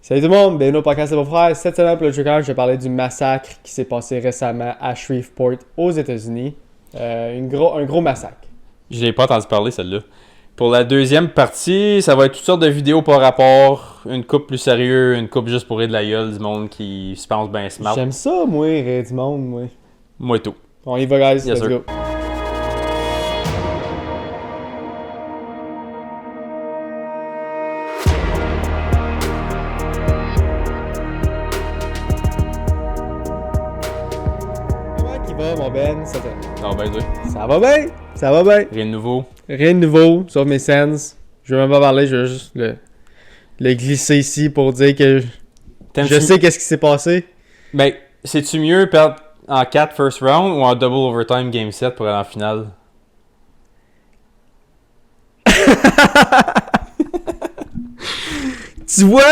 Salut tout le monde, bienvenue au podcast de vos frères. Cette semaine pour le True Crime, je vais parler du massacre qui s'est passé récemment à Shreveport aux États-Unis. Un gros massacre. Je l'ai pas entendu parler, celle-là. Pour la deuxième partie, ça va être toutes sortes de vidéos par rapport. Une coupe plus sérieux, une coupe juste pour rire de la gueule du monde qui se pense bien smart. J'aime ça, moi, rire du monde, moi. Moi et tout. On y va, guys, Yes, let's sir. go. Comment qu'il va, mon Ben? Non, ben, oui. Ça va bien? Ça va bien? Rien de nouveau. Rien de nouveau, sauf mes sens. Je vais même pas parler, je vais juste le glisser ici pour dire que je sais qu'est-ce qui s'est passé. Ben, c'est-tu mieux perdre en 4 first round ou en double overtime game 7 pour aller en finale? Tu vois?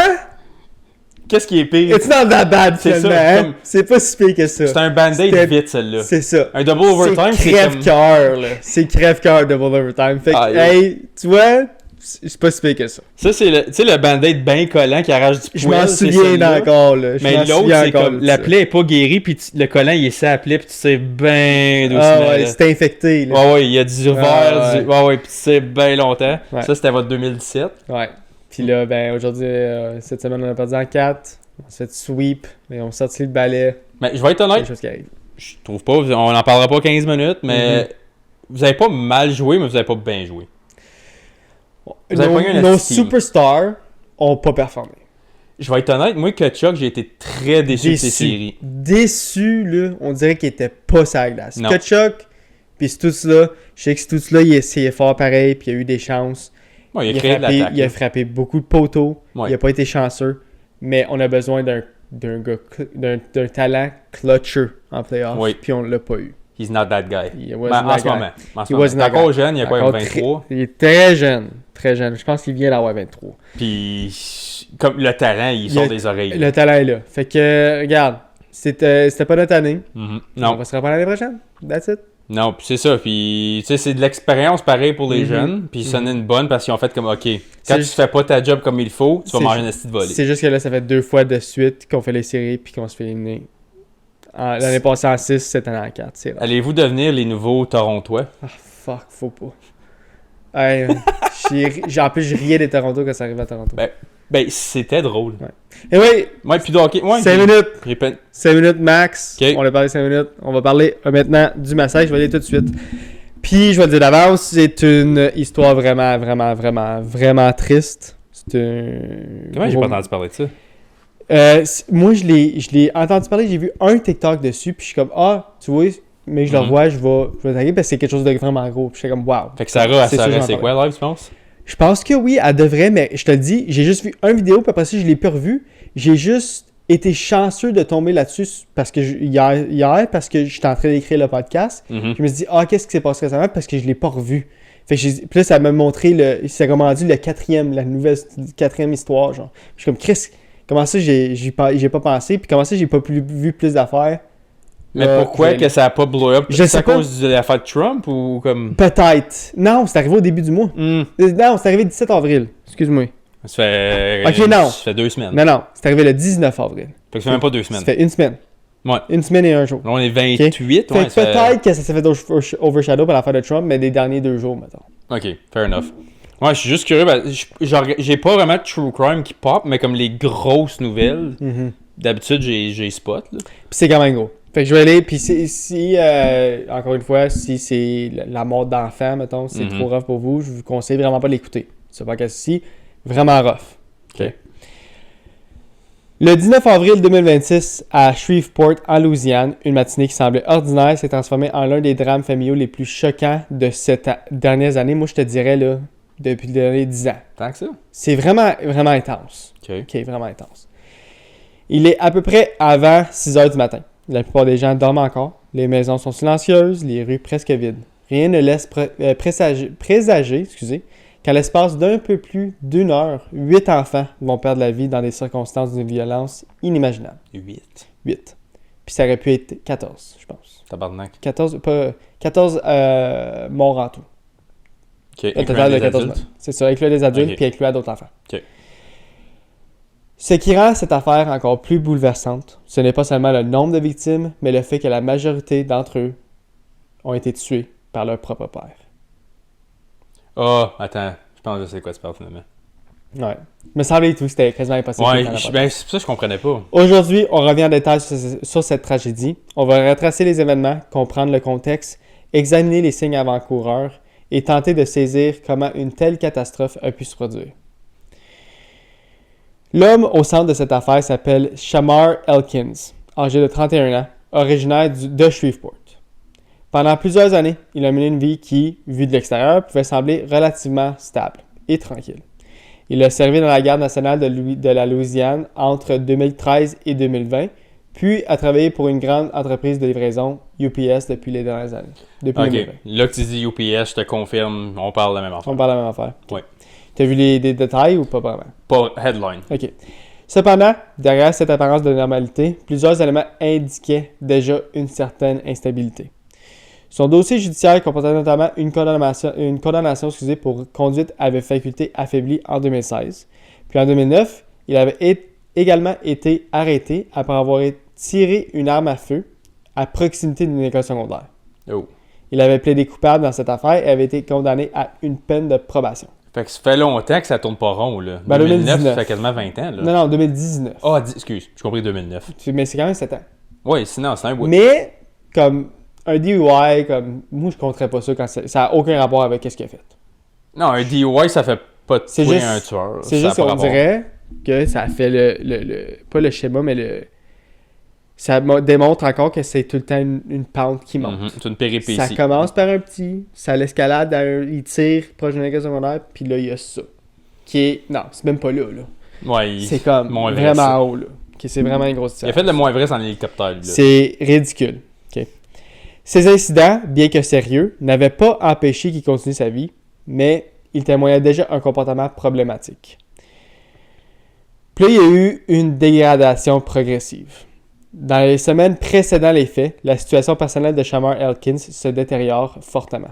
Qu'est-ce qui est pire? It's not that bad, C'est finalement, ça, hein? comme- C'est pas si pire que ça. C'est un band-aid C'était- vite, celle-là. C'est ça. Un double overtime, c'est c'est comme... crève-cœur, là. C'est crève-cœur, double overtime. Fait que, Ah, hey, tu vois? C'est pas si pire que ça. Ça, c'est le, tu sais, le band-aid bien collant qui arrache du Je poil. m'en c'est souviens celle-là. encore, là. Je Mais m'en l'autre, souviens c'est encore comme de la ça. plaie est pas guérie, puis le collant il est sur la plaie, puis tu sais bien doucement. Ah ouais, là. c'était infecté, là. Ouais, il y a du revers, ouais. ouais, puis tu sais bien longtemps. Ouais. Ça, c'était votre 2017. Ouais. Puis là, ben, aujourd'hui, cette semaine, on a perdu en 4. On s'est fait sweep. Et on sorti le balai. Mais je vais être Quelque honnête, chose qui arrive. je trouve pas, on en parlera pas 15 minutes, mais vous avez pas mal joué, mais vous avez pas bien joué. Vous avez pogné un Nos esti team. superstars ont pas performé. Je vais être honnête, moi, Kachuk, j'ai été très déçu de ces séries. Déçu, là. On dirait qu'il était pas sur la glace. Non. Kachuk, puis Stutz-là, je sais que Stutz-là, il a essayé fort pareil, puis il a eu des chances. Ouais, il a Il créé de l'attaque. a frappé beaucoup de poteaux. Ouais. Il a pas été chanceux. Mais on a besoin d'un talent clutcher en playoff. Oui. Puis on l'a pas eu. He's not that guy. Il Ben, en ce moment. En ce He moment. wasn't Il est that encore guy. jeune, il y a quoi, Encore 23. Il est très jeune. Très jeune. Je pense qu'il vient d'avoir 23. Puis, comme le talent, il sort des oreilles. Le talent est là. Fait que, regarde, c'était pas notre année. Mhm. On Non. va se reprendre l'année prochaine. That's it. Non, puis c'est ça. Puis, tu sais, c'est de l'expérience pareil pour les jeunes. Puis, ça en est une bonne parce qu'ils ont fait comme, OK, quand C'est tu juste- fais pas ta job comme il faut, tu vas c'est manger ju- une esti de volée. C'est juste que là, ça fait 2 fois de suite qu'on fait les séries puis qu'on se fait éliminer. L'année passée en 6, cette année en 4. C'est rare. Allez-vous devenir les nouveaux Torontois? Ah, fuck, faut pas. Hey, en plus, je riais des Toronto quand ça arrivait à Toronto. Ben, c'était drôle. Et oui, Ouais, puis de hockey. Ouais, 5 minutes. j'ai pas- 5 minutes max. Ok. On a parlé 5 minutes. On va parler maintenant du massacre. Je vais aller tout de suite. Puis, je vais le dire d'avance, c'est une histoire vraiment triste. C'est un... Comment j'ai pas entendu parler de ça? Moi, je l'ai entendu parler. J'ai vu un TikTok dessus. Puis, je suis comme, ah, tu vois, mais je le revois, je vais taguer parce que c'est quelque chose de vraiment gros. Puis, je suis comme, wow. Fait que Sarah, C'est sûr, j'en c'est quoi live, tu penses? Je pense que oui, elle devrait, mais je te le dis, j'ai juste vu une vidéo, puis après ça, je l'ai plus revu. J'ai juste été chanceux de tomber là-dessus parce que hier, parce que j'étais en train d'écrire le podcast. Mhm. Je me suis dit, ah, qu'est-ce qui s'est passé récemment? Parce que je l'ai pas revu. Fait que puis là, ça m'a montré, ça m'a rendu la nouvelle quatrième histoire, genre. Je suis comme, Chris, comment ça, j'ai pas pensé, puis comment ça, j'ai pas vu plus d'affaires? Mais pourquoi que ça a pas blow up? Je C'est sais à pas. cause de l'affaire de Trump ou comme... Peut-être. Non, c'est arrivé au début du mois. Hmm. Non, c'est arrivé le 17 avril. Excuse-moi. Ça fait... Ok, non. Ça fait 2 semaines. Non, c'est arrivé le 19 avril. Fait que ça fait même pas 2 semaines. Ça fait une semaine. Ouais. Une semaine et un jour. Là, on est 28. Fait Ouais, que peut-être que ça s'est fait overshadow par l'affaire de Trump, mais des derniers 2 jours, mettons. Ok, fair enough. Ouais, je suis juste curieux. Genre, j'ai pas vraiment de true crime qui pop, mais comme les grosses nouvelles, d'habitude, j'ai spot. Là. Puis c'est quand même gros. Fait que je vais aller, puis si encore une fois, si c'est la mort d'enfant, mettons, c'est trop rough pour vous, je vous conseille vraiment pas de l'écouter. Ce podcast-ci, vraiment rough. Ok. Le 19 avril 2026, à Shreveport, en Louisiane, une matinée qui semblait ordinaire s'est transformée en l'un des drames familiaux les plus choquants de ces dernières années. Moi, je te dirais, là, depuis les derniers 10 ans. Tant que ça? C'est vraiment intense. Ok. Ok, vraiment intense. Il est à peu près avant 6 heures du matin. La plupart des gens dorment encore. Les maisons sont silencieuses, les rues presque vides. Rien ne laisse présager qu'à l'espace d'un peu plus d'une heure, 8 enfants vont perdre la vie dans des circonstances d'une violence inimaginable. 8. 8. Puis ça aurait pu être 14, je pense. Tabarnak. 14 morts en tout. Ok. Un total de Incluant 14 les morts. adultes. C'est ça, incluant des adultes Ok. puis incluant d'autres enfants. Ok. Ce qui rend cette affaire encore plus bouleversante, ce n'est pas seulement le nombre de victimes, mais le fait que la majorité d'entre eux ont été tués par leur propre père. Attends, je pense que je sais quoi tu parles finalement. Ouais. Me semblait tout, c'était quasiment impossible. Ouais, c'est pour ça que je comprenais pas. Aujourd'hui, on revient en détail sur cette tragédie. On va retracer les événements, comprendre le contexte, examiner les signes avant-coureurs et tenter de saisir comment une telle catastrophe a pu se produire. L'homme au centre de cette affaire s'appelle Shamar Elkins, âgé de 31 ans, originaire de Shreveport. Pendant plusieurs années, il a mené une vie qui, vue de l'extérieur, pouvait sembler relativement stable et tranquille. Il a servi dans la garde nationale de la Louisiane entre 2013 et 2020, puis a travaillé pour une grande entreprise de livraison, UPS, depuis les dernières années. Depuis 2020. Là que tu dis UPS, je te confirme, on parle de la même affaire. On parle de la même affaire. Oui. Tu as vu des détails ou pas vraiment? Pas headline. OK. Cependant, derrière cette apparence de normalité, plusieurs éléments indiquaient déjà une certaine instabilité. Son dossier judiciaire comportait notamment une condamnation pour conduite avec faculté affaiblie en 2016. Puis en 2009, il avait également été arrêté après avoir tiré une arme à feu à proximité d'une école secondaire. Oh. Il avait plaidé coupable dans cette affaire et avait été condamné à une peine de probation. Fait que ça fait longtemps que ça tourne pas rond, là. Ben, 2019. Ça fait quasiment 20 ans, là. Non, 2019. Excuse, j'ai compris 2009. Mais c'est quand même 7 ans. Oui, sinon, c'est un bout. Mais, comme un DUI, moi je compterais pas ça quand ça n'a aucun rapport avec ce qu'il a fait. Non, un DUI, ça fait pas de C'est toi juste, un tueur. C'est ça juste qu'on dirait que ça fait pas le schéma, mais ça démontre encore que c'est tout le temps une pente qui monte. C'est une péripétie. Ça commence par un petit, ça l'escalade, il tire proche d'une école secondaire, puis là il y a ça. Qui est. Non, c'est même pas là. Ouais, c'est comme vraiment haut, là. C'est vraiment une grosse différence. Il a fait le moins vrai en hélicoptère, lui. C'est ridicule. Okay. Ces incidents, bien que sérieux, n'avaient pas empêché qu'il continue sa vie, mais ils témoignaient déjà un comportement problématique. Puis là, il y a eu une dégradation progressive. Dans les semaines précédant les faits, la situation personnelle de Shamar Elkins se détériore fortement.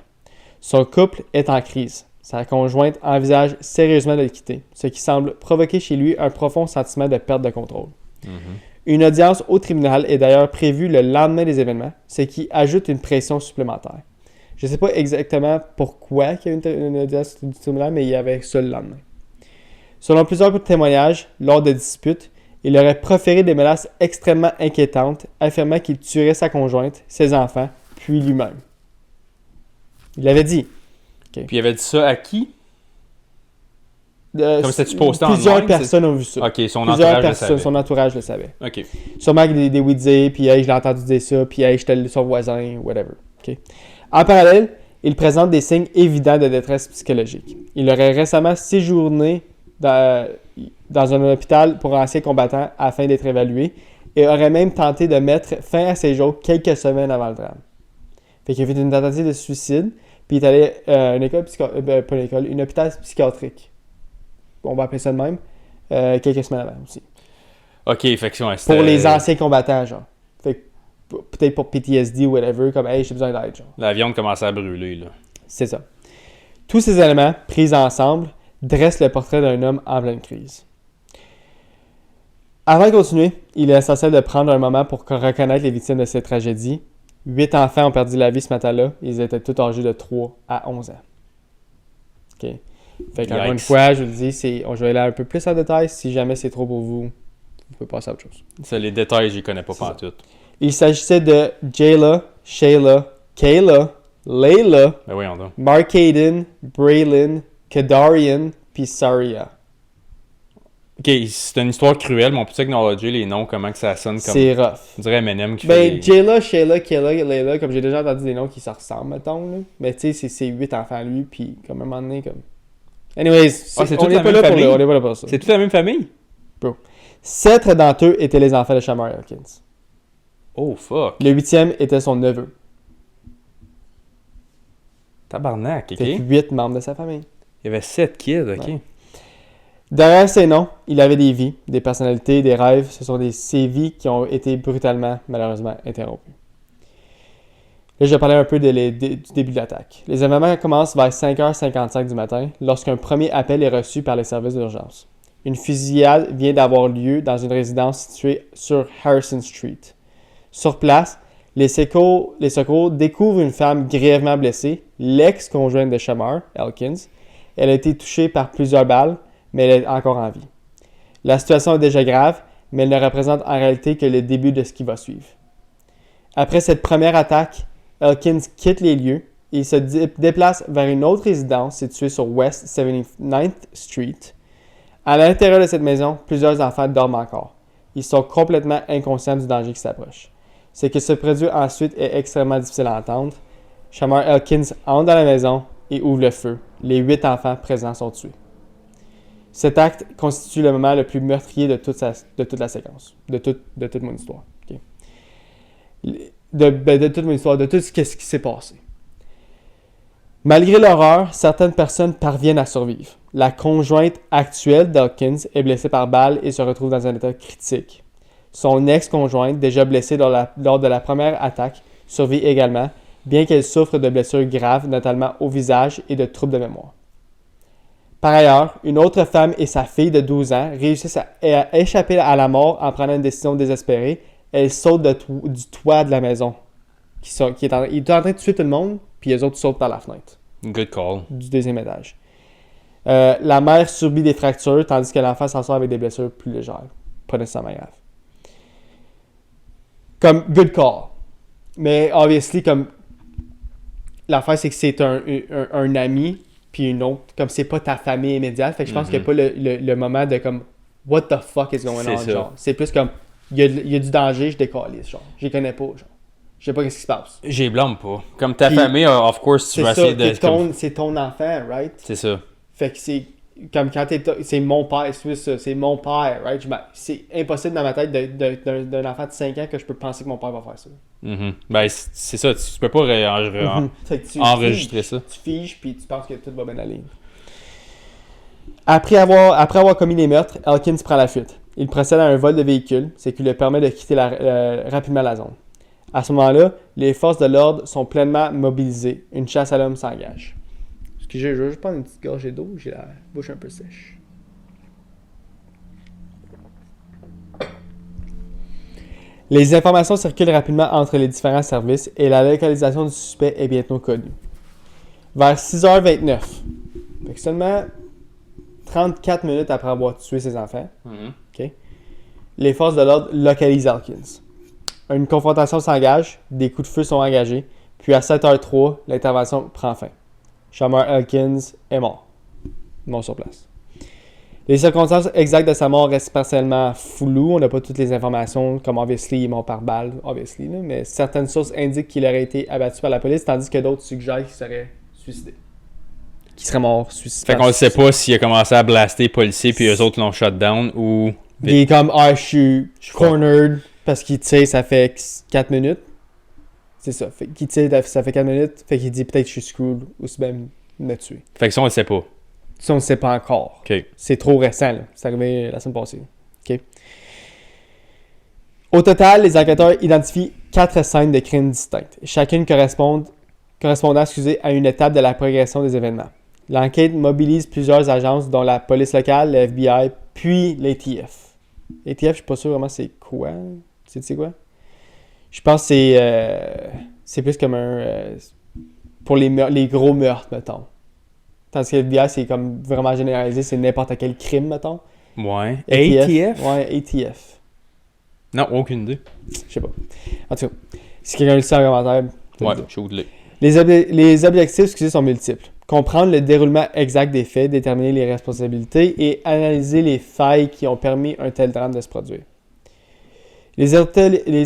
Son couple est en crise. Sa conjointe envisage sérieusement de le quitter, ce qui semble provoquer chez lui un profond sentiment de perte de contrôle. Une audience au tribunal est d'ailleurs prévue le lendemain des événements, ce qui ajoute une pression supplémentaire. Je ne sais pas exactement pourquoi il y a une audience du tribunal, mais il y avait ça le lendemain. Selon plusieurs témoignages, lors de disputes, il aurait proféré des menaces extrêmement inquiétantes, affirmant qu'il tuerait sa conjointe, ses enfants, puis lui-même. Il l'avait dit. Okay. Puis il avait dit ça à qui? Comme c'était posté en plusieurs ligne, personnes ont vu ça. Ok, son entourage le savait. Ok. Sûrement que des oui-dire, puis hey, je l'ai entendu dire ça, puis hey, j'étais son voisin, whatever. Okay. En parallèle, il présente des signes évidents de détresse psychologique. Il aurait récemment séjourné dans un hôpital pour anciens combattants afin d'être évalué et aurait même tenté de mettre fin à ses jours quelques semaines avant le drame. Fait qu'il a fait une tentative de suicide, puis il est allé à une hôpital psychiatrique. On va appeler ça de même, quelques semaines avant aussi. Ok, fait que ouais, pour les anciens combattants, genre. Fait que, peut-être pour PTSD ou whatever, comme hey, j'ai besoin d'aide, genre. La viande commençait à brûler, là. C'est ça. Tous ces éléments, pris ensemble, dressent le portrait d'un homme en pleine crise. Avant de continuer, il est essentiel de prendre un moment pour reconnaître les victimes de cette tragédie. 8 enfants ont perdu la vie ce matin-là. Ils étaient tous âgés de 3 à 11 ans. OK. Fait qu'encore une fois, je vous le dis, je vais aller un peu plus en détail. Si jamais c'est trop pour vous, vous pouvez passer à autre chose. C'est les détails, je les connais pas pantoute. Il s'agissait de Jayla, Shayla, Kayla, Layla, Ben voyons donc. Mark Hayden, Braylon, Kadarian, puis Saria. Ok, c'est une histoire cruelle, mais on peut acknowledger les noms, comment que ça sonne comme. C'est rough. On dirait Eminem qui fait. Jayla, Shayla, Kayla, Layla, comme j'ai déjà entendu des noms qui se ressemblent, mettons. Là. Mais tu sais, c'est 8 enfants lui, puis comme un moment donné, comme. Anyways, on n'est pas là pour ça. C'est toute la même famille? Bro. 7 d'entre eux étaient les enfants de Shamar Elkins. Oh fuck. Le 8e était son neveu. Tabarnak, ok. C'était 8 membres de sa famille. Il y avait 7 kids, ok. Ouais. Derrière ces noms, il avait des vies, des personnalités, des rêves. Ce sont ces vies qui ont été brutalement, malheureusement, interrompues. Là, je vais parler un peu du début de l'attaque. Les événements commencent vers 5h55 du matin, lorsqu'un premier appel est reçu par les services d'urgence. Une fusillade vient d'avoir lieu dans une résidence située sur Harrison Street. Sur place, les secours découvrent une femme grièvement blessée, l'ex-conjointe de Shamar, Elkins. Elle a été touchée par plusieurs balles, mais elle est encore en vie. La situation est déjà grave, mais elle ne représente en réalité que le début de ce qui va suivre. Après cette première attaque, Elkins quitte les lieux et se déplace vers une autre résidence située sur West 79th Street. À l'intérieur de cette maison, plusieurs enfants dorment encore. Ils sont complètement inconscients du danger qui s'approche. Ce qui se produit ensuite est extrêmement difficile à entendre. Shamar Elkins entre dans la maison et ouvre le feu. Les 8 enfants présents sont tués. Cet acte constitue le moment le plus meurtrier de toute la séquence, de toute mon histoire. Okay? De toute mon histoire, de tout ce qui s'est passé. Malgré l'horreur, certaines personnes parviennent à survivre. La conjointe actuelle d'Elkins est blessée par balle et se retrouve dans un état critique. Son ex-conjointe, déjà blessée lors de la première attaque, survit également, bien qu'elle souffre de blessures graves, notamment au visage et de troubles de mémoire. Par ailleurs, une autre femme et sa fille de 12 ans réussissent à échapper à la mort en prenant une décision désespérée. Elles sautent du toit de la maison. Il est en train de tuer tout le monde, puis les autres sautent par la fenêtre. Good call. Du deuxième étage. La mère subit des fractures, tandis que l'enfant s'en sort avec des blessures plus légères. Pas nécessairement graves. Comme good call. Mais obviously, comme l'affaire, c'est que c'est un ami, puis une autre, comme c'est pas ta famille immédiate. Fait que je pense qu'il n'y a pas le moment de comme what the fuck is going on, genre. C'est plus comme il y a du danger, je décalisse, genre. Je les connais pas, genre. Je sais pas qu'est-ce qui se passe. J'ai blâme pas. Comme ta famille, of course, tu vas essayer de... C'est ton enfant, right? C'est ça. Fait que c'est comme quand c'est mon père, c'est mon père, right? C'est impossible dans ma tête d'un enfant de 5 ans que je peux penser que mon père va faire ça. Mm-hmm. Ben, c'est ça, tu peux pas enregistrer ça. Tu figes puis tu penses que tout va bien aller. Après avoir commis les meurtres, Elkins prend la fuite. Il procède à un vol de véhicule, ce qui lui permet de quitter rapidement la zone. À ce moment-là, les forces de l'ordre sont pleinement mobilisées. Une chasse à l'homme s'engage. Excusez, je vais juste prendre une petite gorgée d'eau, j'ai la bouche un peu sèche. Les informations circulent rapidement entre les différents services et la localisation du suspect est bientôt connue. Vers 6h29, donc seulement 34 minutes après avoir tué ses enfants, okay, les forces de l'ordre localisent Elkins. Une confrontation s'engage, des coups de feu sont engagés, puis à 7h03, l'intervention prend fin. Shamar Elkins est mort sur place. Les circonstances exactes de sa mort restent partiellement floues. On n'a pas toutes les informations, comme obviously il est mort par balle, obviously, là, mais certaines sources indiquent qu'il aurait été abattu par la police, tandis que d'autres suggèrent qu'il serait suicidé. Qu'il serait mort suicidé. Fait qu'on ne sait pas s'il a commencé à blaster les policiers puis eux autres l'ont shut down ou... Il est comme, je suis cornered parce qu'il tire, ça fait 4 minutes. C'est ça. Fait qu'il tire, ça fait 4 minutes. Fait qu'il dit peut-être que je suis screwed ou c'est même me tuer. Fait que ça, on le sait pas. Ça, on ne sait pas encore. Okay. C'est trop récent, là. C'est arrivé la semaine passée. Okay. Au total, les enquêteurs identifient 4 scènes de crimes distinctes, chacune correspondant à une étape de la progression des événements. L'enquête mobilise plusieurs agences, dont la police locale, le FBI, puis l'ATF. L'ATF, je suis pas sûr vraiment c'est quoi. Tu sais quoi? Je pense que c'est plus comme pour les gros meurtres, mettons. Tandis que le FBI, c'est comme vraiment généralisé, c'est n'importe quel crime, mettons. Ouais. ATF? Ouais, ATF. Non, aucune idée. Je sais pas. En tout cas, si quelqu'un le sait en commentaire... Ouais, shoot-le. Les objectifs, sont multiples. Comprendre le déroulement exact des faits, déterminer les responsabilités et analyser les failles qui ont permis un tel drame de se produire. Les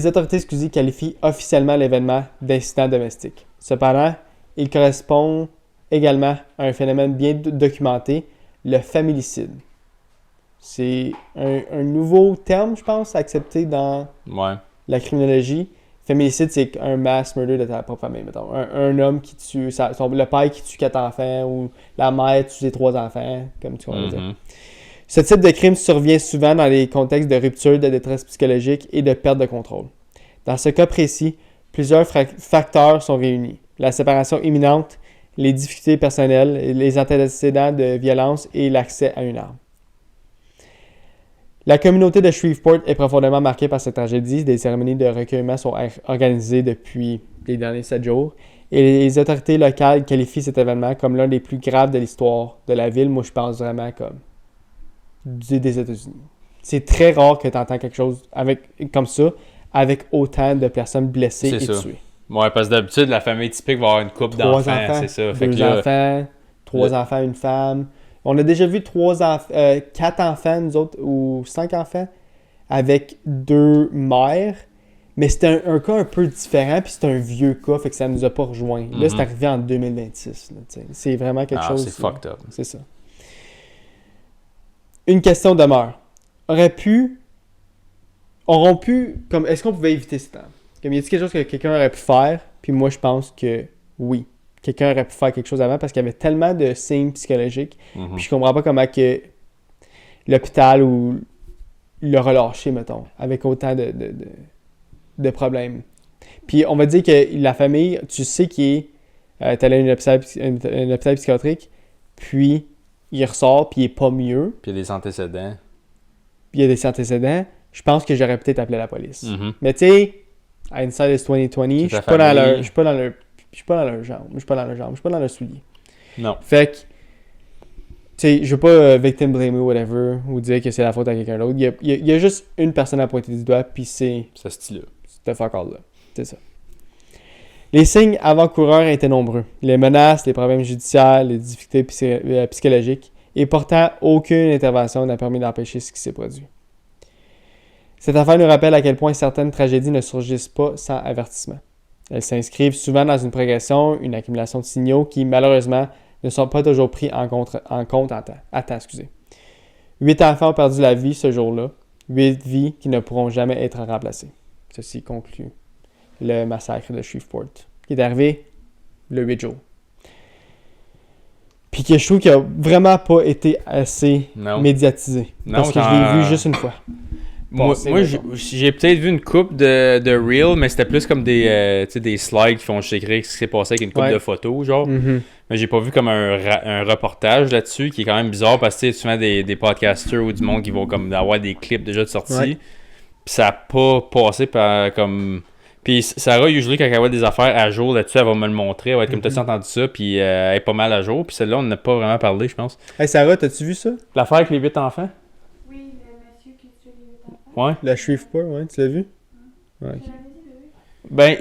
autorités qualifient officiellement l'événement d'incident domestique. Cependant, il correspond également à un phénomène bien documenté, le familicide. C'est un nouveau terme, je pense, accepté dans la criminologie. Féminicide, c'est un mass murder de ta propre famille, mettons. Un homme qui tue, le père qui tue 4 enfants ou la mère tue ses 3 enfants, comme tu vas dire. Ce type de crime survient souvent dans les contextes de rupture, de détresse psychologique et de perte de contrôle. Dans ce cas précis, plusieurs facteurs sont réunis. La séparation imminente, les difficultés personnelles, les antécédents de violence et l'accès à une arme. La communauté de Shreveport est profondément marquée par cette tragédie. Des cérémonies de recueillement sont organisées depuis les derniers 7 jours. Et les autorités locales qualifient cet événement comme l'un des plus graves de l'histoire de la ville. Moi, je pense vraiment comme des États-Unis. C'est très rare que tu entends quelque chose comme ça, avec autant de personnes blessées et tuées. Ouais, parce que d'habitude, la famille typique va avoir une couple d'enfants, c'est ça. Fait 2 enfants, 3 enfants, une femme. On a déjà vu 4 enfants, nous autres, ou 5 enfants, avec 2 mères. Mais c'était un cas un peu différent, puis c'est un vieux cas, fait que ça nous a pas rejoint. Là, c'est arrivé en 2026. Là, c'est vraiment quelque chose... c'est fucked up. C'est ça. Une question demeure. Auront pu... Comme, est-ce qu'on pouvait éviter ce temps? Comme, y a-t-il quelque chose que quelqu'un aurait pu faire? Puis moi, je pense que oui. Quelqu'un aurait pu faire quelque chose avant parce qu'il y avait tellement de signes psychologiques. Puis je comprends pas comment que l'hôpital ou le relâché, mettons, avec autant de problèmes. Puis on va dire que la famille, tu sais qu'il est allé à un hôpital psychiatrique, puis il ressort, puis il est pas mieux. Puis il y a des antécédents. Je pense que j'aurais peut-être appelé la police. Mais tu sais, hindsight is 2020, je suis pas dans leur jambe. Je suis pas dans leur soulier. Non. Fait que, tu sais, je veux pas victim blame ou whatever, ou dire que c'est la faute à quelqu'un d'autre. Il y a juste une personne à pointer du doigt, puis c'est... Ce style-là. Ce fuck all-là. C'est ça. Les signes avant-coureurs étaient nombreux. Les menaces, les problèmes judiciaires, les difficultés psychologiques. Et pourtant, aucune intervention n'a permis d'empêcher ce qui s'est produit. Cette affaire nous rappelle à quel point certaines tragédies ne surgissent pas sans avertissement. Elles s'inscrivent souvent dans une progression, une accumulation de signaux qui, malheureusement, ne sont pas toujours pris en compte à temps. 8 enfants ont perdu la vie ce jour-là. 8 vies qui ne pourront jamais être remplacées. Ceci conclut le massacre de Shreveport, qui est arrivé le 8 jours. Puis que je trouve qu'il n'a vraiment pas été assez médiatisé. Parce que je l'ai vu juste une fois. Moi j'ai peut-être vu une coupe de Reel, mais c'était plus comme des slides qui font juste écrire ce qui s'est passé avec une coupe de photos, genre. Mais j'ai pas vu comme un reportage là-dessus, qui est quand même bizarre, parce que souvent des podcasters ou du monde qui vont comme avoir des clips déjà de sortie. Puis ça a pas passé par comme... Puis Sarah, usually, quand elle voit des affaires à jour là-dessus, elle va me le montrer. Elle va être comme, t'as-tu entendu ça? Puis elle est pas mal à jour. Puis celle-là, on n'a pas vraiment parlé, je pense. Hey Sarah, t'as-tu vu ça? L'affaire avec les 8 enfants? Oui, le monsieur qui tue les 8 enfants. Ouais. La Shreveport, ouais, tu l'as vu? Ouais. Ben,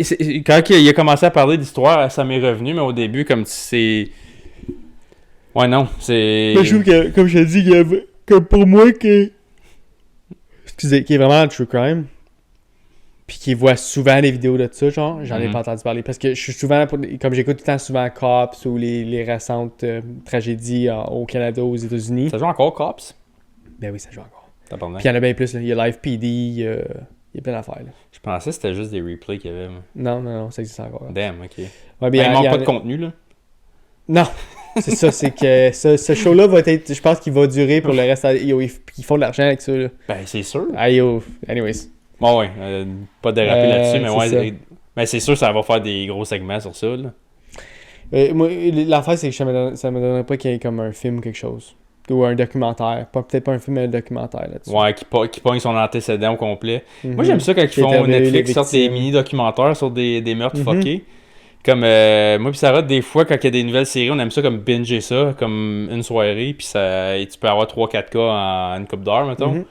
quand il a commencé à parler d'histoire, ça m'est revenu, mais au début, comme c'est... Ouais, non, c'est... Mais je trouve que, comme je t'ai dit, comme pour moi, qui est vraiment un true crime, puis qui voit souvent des vidéos de ça, genre, j'en ai pas entendu parler. Parce que je suis souvent, comme j'écoute tout le temps souvent Cops ou les récentes tragédies au Canada, aux États-Unis. Ça joue encore, Cops? Ben oui, ça joue encore. Puis il y en a bien plus, là. Il y a Live PD, il y a plein d'affaires, là. Je pensais que c'était juste des replays qu'il y avait. Non, ça existe encore. Damn, ok. Ouais, il manque pas de contenu, là? Non. C'est ça, c'est que ce show-là va être, je pense qu'il va durer pour le reste. Ils font de l'argent avec ça, là. Ben, c'est sûr. Anyways. Bon, ouais, pas déraper là-dessus, mais ouais. Mais c'est sûr que ça va faire des gros segments sur ça, là. Moi, l'affaire, c'est que ça me donnerait pas qu'il y ait comme un film ou quelque chose. Ou un documentaire. Peut-être pas un film, mais un documentaire là-dessus. Ouais, qui pogne son antécédent au complet. Moi, j'aime ça quand ils font Netflix, sortent des mini-documentaires sur des meurtres fuckés. Comme moi pis Sarah, des fois, quand il y a des nouvelles séries, on aime ça comme binger ça, comme une soirée, puis tu peux avoir 3-4 cas en une couple d'heures, mettons.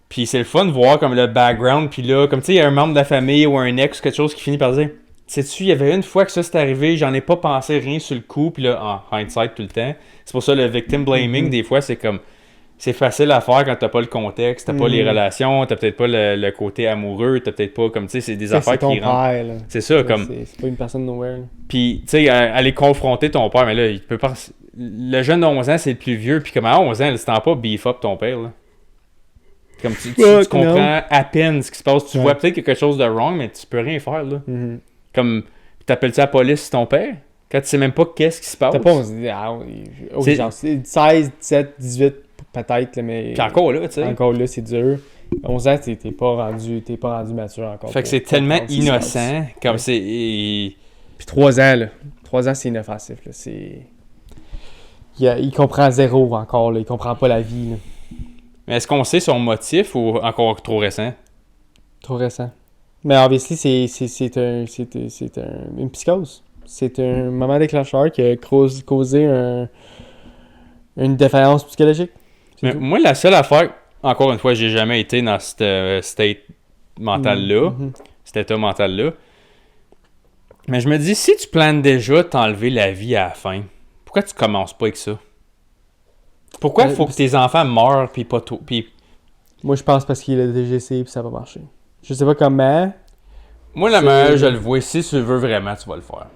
Puis c'est le fun de voir comme le background, puis là, comme tu sais, il y a un membre de la famille ou un ex ou quelque chose qui finit par dire « Sais-tu, il y avait une fois que ça s'est arrivé, j'en ai pas pensé rien sur le coup, puis là, en hindsight tout le temps. » C'est pour ça le victim blaming, des fois, c'est comme... C'est facile à faire quand t'as pas le contexte, t'as pas les relations, t'as peut-être pas le côté amoureux, t'as peut-être pas, comme tu sais, c'est des affaires qui rentrent. C'est ça, comme... C'est pas une personne nowhere. Puis, tu sais, aller confronter ton père, mais là, il peut pas... Le jeune de 11 ans, c'est le plus vieux, puis comme à 11 ans, c'est pas beef up ton père, là. Comme tu comprends à peine ce qui se passe. Tu vois peut-être qu'il y a quelque chose de wrong, mais tu peux rien faire, là. Comme, t'appelles-tu la police ton père? Quand tu sais même pas qu'est-ce qui se passe. T'as pas, on se dit, genre, 16, 17, 18, peut-être, mais... Puis encore là, tu sais. Encore là, c'est dur. 11 ans, t'es pas rendu mature encore. Fait que c'est tellement innocent, comme c'est... Puis 3 ans, là. 3 ans, c'est inoffensif, là. C'est... Il comprend zéro encore, là. Il comprend pas la vie, là. Mais est-ce qu'on sait son motif ou encore trop récent? Trop récent. Mais obviously, c'est une psychose. C'est un moment déclencheur qui a causé une défaillance psychologique. Mais moi, la seule affaire, encore une fois, j'ai jamais été dans cette state mentale-là, cet état mental-là. Mais je me dis, si tu planes déjà t'enlever la vie à la fin, pourquoi tu commences pas avec ça? Pourquoi il faut que tes enfants meurent puis pas tout? Puis... Moi, je pense parce qu'il a déjà essayé puis ça va marcher. Je sais pas comment. Moi, la meilleure, je le vois. Si tu le veux vraiment, tu vas le faire.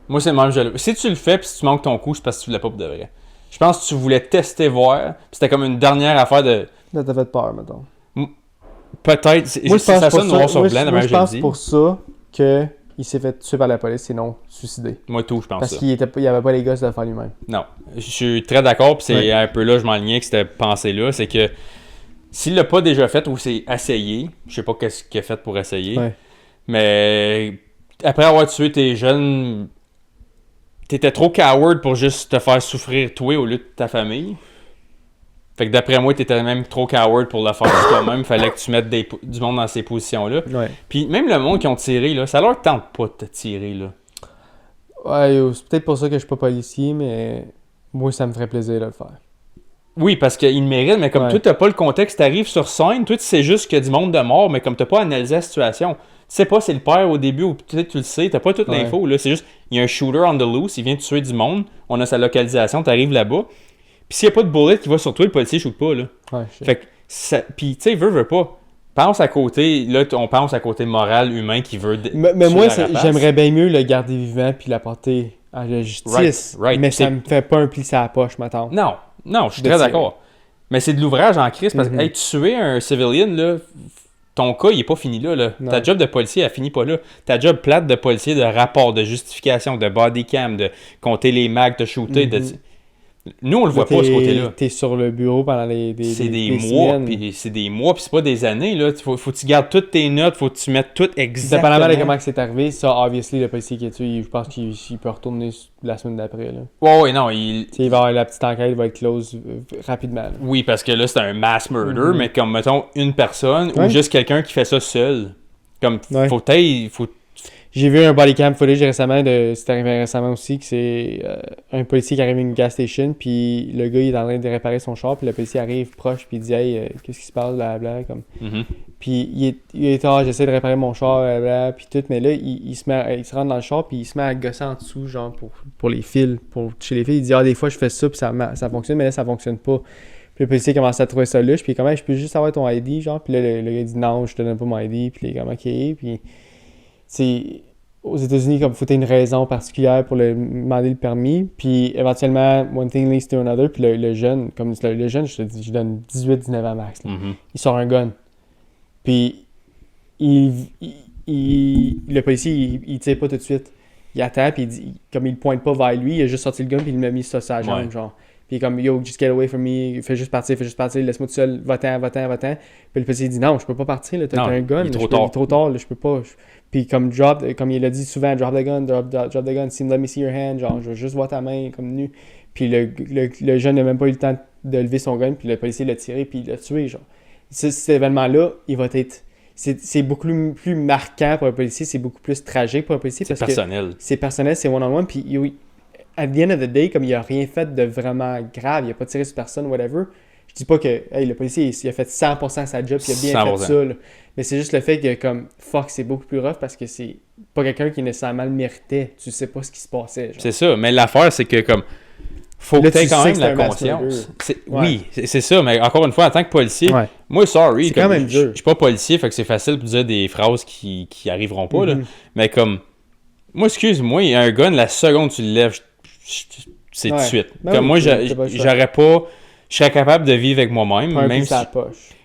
Moi, c'est le même. Si tu le fais puis si tu manques ton coup, c'est parce que tu voulais pas pour de vrai. Je pense que tu voulais tester, voir. Puis c'était comme une dernière affaire de... Ça t'a fait peur, mettons. Peut-être. Moi, je pense ça sonne noir sur blanc, moi, je pense pour ça qu'il s'est fait tuer par la police, sinon suicidé. Moi, tout, je pense parce qu'il n'y avait pas les gosses de le faire lui-même. Non. Je suis très d'accord, puis c'est un peu là, je m'enlignais avec cette pensée-là, c'est que s'il l'a pas déjà fait ou c'est essayé, je sais pas qu'est-ce qu'il a fait pour essayer, mais après avoir tué tes jeunes, t'étais trop coward pour juste te faire souffrir toi au lieu de ta famille. Fait que d'après moi, t'étais même trop coward pour le faire toi-même. Fallait que tu mettes du monde dans ces positions-là. Ouais. Puis même le monde qui ont tiré, là, ça leur tente pas de te tirer, là. Ouais, c'est peut-être pour ça que je suis pas policier, mais moi, ça me ferait plaisir de le faire. Oui, parce qu'ils le méritent, mais comme toi, t'as pas le contexte, t'arrives sur scène, toi, tu sais juste qu'il y a du monde de mort, mais comme t'as pas analysé la situation, tu sais pas c'est le père au début ou peut-être tu le sais, t'as pas toute l'info, là. C'est juste, il y a un shooter on the loose, il vient de tuer du monde, on a sa localisation, t'arrives là-bas. Puis s'il n'y a pas de bullet qui va sur toi, le policier ne shoot pas, là. Ouais, fait que, puis tu sais, veut pas. Pense à côté, là, on pense à côté moral, humain qui veut. Mais moi, j'aimerais bien mieux le garder vivant puis l'apporter à la justice. Right. Mais ça me fait pas un pli sur la poche, m'attends. Non, je suis très d'accord. Mais c'est de l'ouvrage en crise parce que, tuer un civilian, là, ton cas, il est pas fini là. Ta job de policier, elle finit pas là. Ta job plate de policier, de rapport, de justification, de body cam, de compter les mags, de shooter, Nous, on le voit pas de ce côté-là. T'es sur le bureau pendant c'est des mois, puis c'est des mois, puis c'est pas des années, là. Faut que tu gardes toutes tes notes, faut que tu mettes tout exactement. Dépendamment de comment c'est arrivé, ça, obviously, le policier qui est tué, je pense qu'il peut retourner la semaine d'après, là. Ouais, non, il va avoir la petite enquête, il va être close rapidement, là. Oui, parce que là, c'est un mass murder, mais comme, mettons, une personne ou juste quelqu'un qui fait ça seul. Comme, faut J'ai vu un body cam footage récemment, c'est arrivé récemment aussi, que c'est un policier qui arrive à une gas station, puis le gars il est en train de réparer son char, puis le policier arrive proche, puis il dit « Hey, qu'est-ce qui se passe, blablabla, comme... Puis il est j'essaie de réparer mon char, blablabla, puis tout, mais là, il se rentre dans le char, puis il se met à gosser en dessous, genre, pour les fils, pour toucher les fils. Il dit « Ah, des fois, je fais ça, puis ça fonctionne, mais là, ça fonctionne pas. » Puis le policier commence à trouver ça louche, puis comment je peux juste avoir ton ID, genre, puis là, le gars dit « Non, je te donne pas mon ID. » Puis il est comme « Ok. » Puis... aux États-Unis, comme faut une raison particulière pour demander le permis, puis éventuellement, one thing leads to another, puis le jeune, comme le jeune, je te dis, je donne 18-19 ans max. Il sort un gun. Puis, le policier, il tire pas tout de suite. Il attend, puis comme il pointe pas vers lui, il a juste sorti le gun, puis il m'a mis sur sa jambe, genre. Puis comme, yo, just get away from me, fais juste partir, laisse-moi tout seul, va-t'en. Puis le policier dit, non, je peux pas partir, là, t'as un gun. Il est trop tard, là, je peux pas. Puis comme il a dit souvent, drop the gun, let me see your hand, genre, je veux juste voir ta main comme nue. Puis le jeune n'a même pas eu le temps de lever son gun, puis le policier l'a tiré, puis il l'a tué, genre. Cet événement-là, il va être... C'est beaucoup plus marquant pour un policier, c'est beaucoup plus tragique pour un policier. C'est personnel. C'est personnel, c'est one-on-one, puis at the end of the day, comme il a rien fait de vraiment grave, il a pas tiré sur personne, whatever, je dis pas que le policier, il a fait 100% sa job, il a bien 100%. Fait ça, là. Mais c'est juste le fait que, comme, fuck, c'est beaucoup plus rough parce que c'est pas quelqu'un qui nécessairement le méritait. Tu sais pas ce qui se passait. Genre. C'est ça, mais l'affaire, c'est que, comme, faut que tu aies quand même la conscience. Oui, c'est ça, mais encore une fois, en tant que policier, moi, sorry, c'est quand même dur. Je suis pas policier, fait que c'est facile de dire des phrases qui arriveront pas, là. Mais comme, moi, excuse-moi, il y a un gun, la seconde que tu le lèves, c'est tout de suite. Ben comme moi, j'aurais pas... Je serais capable de vivre avec moi-même, même si...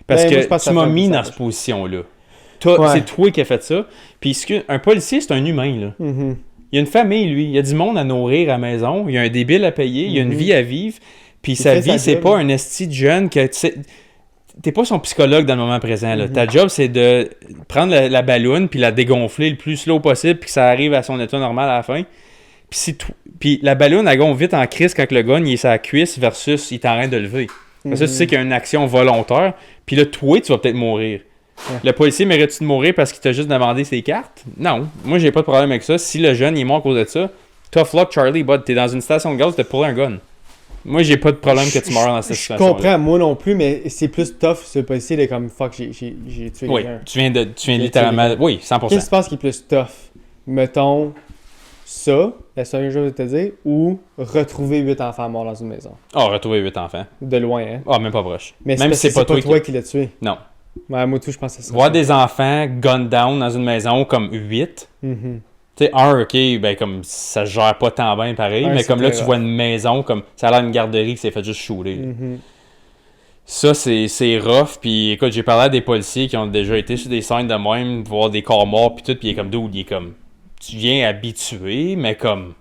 Parce que tu m'as mis dans cette position-là. C'est toi qui as fait ça. Puis un policier, c'est un humain, là. Il y a une famille, lui. Il y a du monde à nourrir à la maison. Il y a un débile à payer. Il y a une vie à vivre. Puis sa vie, c'est pas un esti de jeune que... T'es pas son psychologue dans le moment présent, là. Ta job, c'est de prendre la balloune puis la dégonfler le plus slow possible puis que ça arrive à son état normal à la fin. Puis la balloune, elle gonfle vite en crise quand le gun, il est sa cuisse versus il est en train de lever. Mais ça, tu sais qu'il y a une action volontaire. Puis là, toi, tu vas peut-être mourir. Ouais. Le policier mérite-tu de mourir parce qu'il t'a juste demandé ses cartes? Non. Moi, j'ai pas de problème avec ça. Si le jeune, il est mort à cause de ça, tough luck, Charlie, bud. T'es dans une station de gaz, t'as pour un gun. Moi, j'ai pas de problème que tu meurs dans cette situation. Je comprends, moi non plus, mais c'est plus tough, ce policier, de comme, fuck, j'ai tué Oui, quelqu'un. tu viens littéralement... Oui, 100%. Qu'est-ce que tu penses qui est plus tough? Mettons, ça, la seule chose que je vais te dire, ou retrouver 8 enfants morts dans une maison. Retrouver 8 enfants. De loin, hein? Même pas proche. Mais même si si c'est pas toi qui l'as tué. Non. Ouais, moi tout, je pense que c'est ça. Voir des enfants gunned down dans une maison comme 8... Tu sais, ok, ben comme ça se gère pas tant bien pareil, mais comme là, tu vois une maison, comme ça a l'air d'une garderie qui s'est fait juste shooter. Ça, c'est rough, puis écoute, j'ai parlé à des policiers qui ont déjà été sur des scènes de même, voir des corps morts, puis tout, puis il est comme d'où, il est comme, tu viens habitué, mais comme,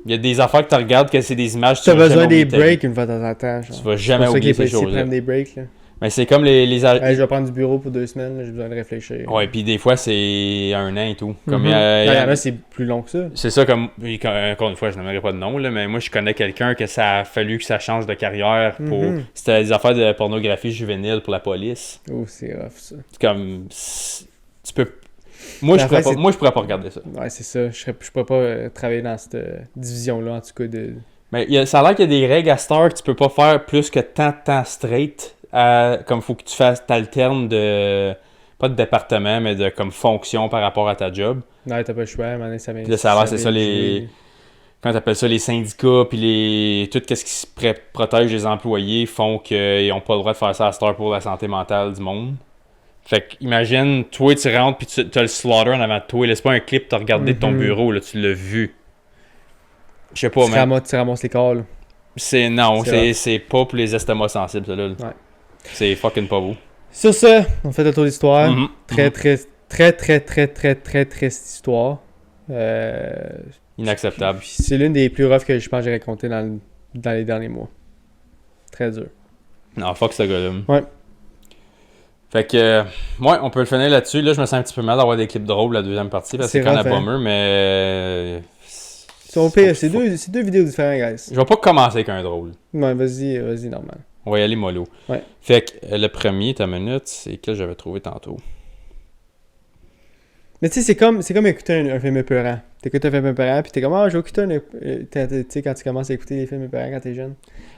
il y a des affaires que tu regardes que c'est des images, tu as besoin des breaks une fois de temps en temps. Tu vas jamais oublier ces choses-là. Prennent des breaks, là. Mais c'est comme les je vais prendre du bureau pour 2 semaines, là, j'ai besoin de réfléchir. Ouais, puis des fois, c'est 1 an et tout. Comme il y en a, c'est plus long que ça. C'est ça, comme, encore une fois, je n'aimerais pas de nom, là, mais moi, je connais quelqu'un que ça a fallu que ça change de carrière pour... C'était des affaires de pornographie juvénile pour la police. Oh, c'est rough, ça. C'est comme... Tu peux... Moi, je pourrais pas regarder ça. Ouais, c'est ça. Je pourrais pas travailler dans cette division-là, en tout cas, de... Mais ça a l'air qu'il y a des règles à Star que tu peux pas faire plus que tant de temps straight. Comme faut que tu fasses, t'alternes de... Pas de département, mais de comme fonction par rapport à ta job. Ouais, t'as pas le choix, maintenant, ça vient... Puis là, ça a l'air, c'est ça, les... Quand t'appelles ça, les syndicats, puis les... Tout ce qui protège les employés font qu'ils ont pas le droit de faire ça à Star pour la santé mentale du monde. Fait que, imagine, toi, tu rentres, puis t'as le slaughter en avant de toi. Laisse pas un clip, t'as regardé de ton bureau, là, tu l'as vu. Je sais pas, mais... Tu ramasses les corps, là. C'est pas pour les estomacs sensibles, ça, là. Ouais. C'est fucking pas beau. Sur ça, on fait le tour d'histoire. Très triste histoire. Inacceptable. Puis c'est l'une des plus roughs que je pense que j'ai raconté dans les derniers mois. Très dur. Non, fuck ce gars-là. Ouais. Fait que, on peut le finir là-dessus. Là, je me sens un petit peu mal d'avoir des clips drôles la deuxième partie parce que c'est quand même bummer, mais... C'est deux vidéos différentes, guys. Je vais pas commencer avec un drôle. Ouais, vas-y, normal. On va y aller mollo. Ouais. Fait que le premier, ta minute, c'est que j'avais trouvé tantôt. Mais tu sais, c'est comme écouter un film épeurant. T'écoutes un film épeurant, puis t'es comme, je vais écouter tu sais, quand tu commences à écouter les films épeurants quand t'es jeune.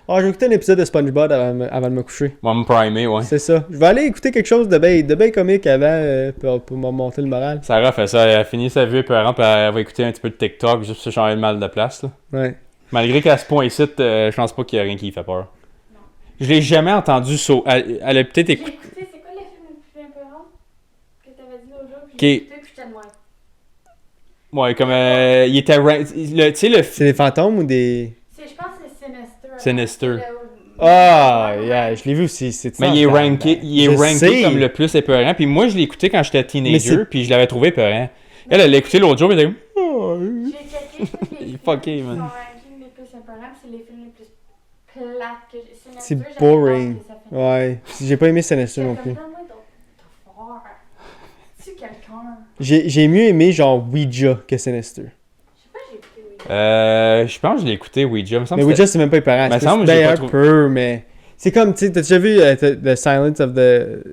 Je vais écouter un épisode de SpongeBob avant de me coucher. Moi, me primer, ouais. C'est ça. Je vais aller écouter quelque chose de bien comique avant pour me monter le moral. Sarah fait ça. Elle a fini sa vie épeurante, puis elle va écouter un petit peu de TikTok juste pour se changer le mal de place, là. Ouais. Malgré qu'à ce point-ci, je pense pas qu'il y a rien qui lui fait peur. Non. Je l'ai jamais entendu elle a peut-être écouté... C'est quoi les films les plus épeurants que t'avais dit l'autre jour? Puis j'ai écouté, puis j'étais de même. Ouais, comme il était... Tu sais, le... C'est des fantômes ou des... Je pense que c'est Sinister. Sinister. Yeah, je l'ai vu aussi. Mais il est ranké comme le plus épeurant. Puis moi, je l'ai écouté quand j'étais teenager, puis je l'avais trouvé épeurant. Elle l'a écouté l'autre jour, mais elle était comme... J'ai checké tous les films fucké, man. qui sont rankés les plus épeurants, c'est les films les plus plates que j'ai. Sinister, C'est boring. Ouais, j'ai pas aimé Sinister non plus. C'est quelqu'un. J'ai mieux aimé genre Ouija que Sinister. Je sais pas, j'ai écouté Ouija. Je pense que je l'ai écouté, Ouija. Mais Ouija, c'est même pas épeurant. C'est un peu, mais... C'est comme, tu sais, t'as déjà vu The Silence of the...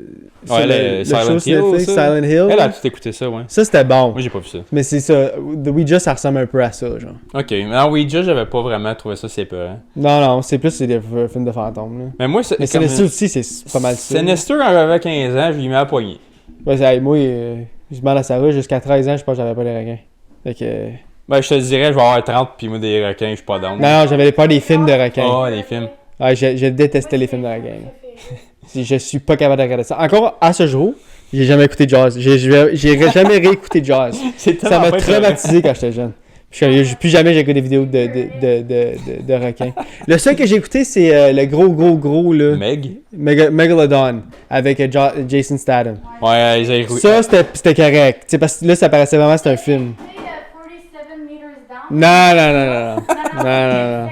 Ouais, le Silent Hill, Silent Hill. Elle a tout écouté ça, ouais. Ça, c'était bon. Moi, j'ai pas vu ça. Mais c'est ça. The Ouija, ça ressemble un peu à ça, genre. Ok, mais en Ouija, j'avais pas vraiment trouvé ça, c'est épeurant. Non, c'est plus des films de fantômes, là. Mais moi, mais Sinister aussi, c'est pas mal ça. Sinister, quand j'avais 15 ans, je lui mets à la poignée. Ouais, moi, je demande à Sarah, jusqu'à 13 ans, je pense que j'avais pas les requins. Fait que... Ben, je te dirais, je vais avoir 30, puis moi, des requins, je suis pas down. Non, j'avais pas des films de requins. Ah, des films. Ouais, je détestais les films de requins. Je suis pas capable de regarder ça. Encore, à ce jour, j'ai jamais écouté Jaws. J'ai jamais réécouté Jaws. Ça m'a traumatisé quand j'étais jeune. Plus jamais j'ai écouté des vidéos de requins. Le seul que j'ai écouté, c'est le gros, là. Megalodon, avec Jason Statham. Ouais, ils ont ça, c'était correct. T'sais, parce que là, ça paraissait vraiment que c'était un film. 47 meters down. Non.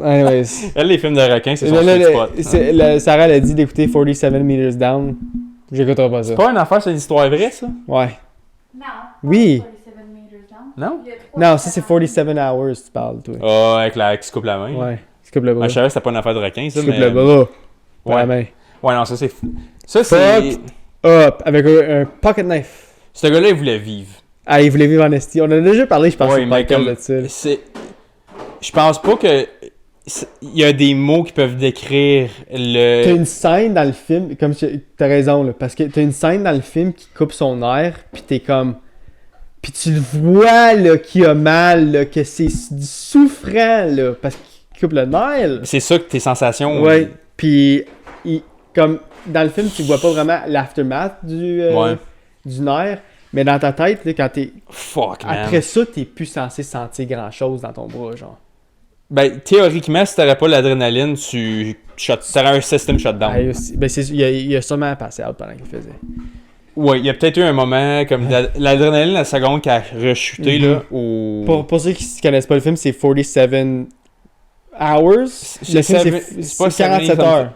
Anyways. Elle, les films de requins, c'est son sweet spot. Sarah, elle a dit d'écouter 47 meters down. J'écouterai pas ça. C'est pas une affaire, c'est une histoire vraie, ça? Ouais. Non. Oui. Non? Il y a 3 Non, ça c'est 47 hours, tu parles, toi. Ah, avec la qui se coupe la main. Ouais, tu coupes le bras. Ah, je savais que c'était pas une affaire de requin, ça, Tu coupes mais... le bras. Pas Ouais. la main. Ouais, non, ça, c'est... Ça, c'est... Hop, avec un pocket knife. Ce gars-là, il voulait vivre. Ah, il voulait vivre en esti. On en a déjà parlé, je pense, Ouais, sur le mais podcast comme... de ça. C'est... Je pense pas que... Il y a des mots qui peuvent décrire le... T'as une scène dans le film, comme t'as raison, là, parce que t'as une scène dans le film qui coupe son air, pis t'es comme... Pis tu le vois, là, qu'il a mal, là, que c'est du souffrant, là, parce qu'il coupe le nerf, là. C'est ça que tes sensations... Ouais, pis comme dans le film, tu vois pas vraiment l'aftermath du nerf, mais dans ta tête, là, quand t'es... Fuck, man. Après ça, t'es plus censé sentir grand-chose dans ton bras, genre. Ben, théoriquement, si t'aurais pas l'adrénaline, t'aurais un system shutdown. Ah, ben, il a sûrement passé out pendant qu'il faisait. Ouais, il y a peut-être eu un moment, comme l'adrénaline, la seconde qui a rechuté, là, ou... Pour ceux qui ne connaissent pas le film, c'est 47 hours. Le film, c'est pas 47 heures.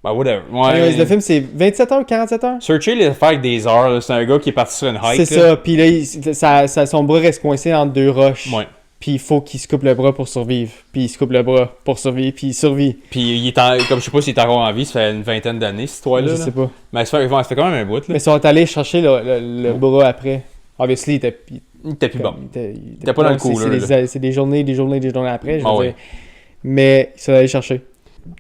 Ben, whatever. Ouais. Anyways, le film, c'est 27 heures, 47 heures? Searcher les affaires avec des heures, là, c'est un gars qui est parti sur une hike. C'est ça, puis là, son bras reste coincé entre deux roches. Ouais. Puis il faut qu'il se coupe le bras pour survivre. Puis il se coupe le bras pour survivre, puis il survit. Puis il est comme je sais pas s'il est encore en vie, ça fait une vingtaine d'années, cette histoire-là. Je sais pas. Mais ça fait quand même un bout, là. Mais ils sont allés chercher le bras après. Obviously, il était plus bon. Il était pas dans le coup, là. C'est des journées après, je veux ouais. dire. Mais ils sont allés chercher.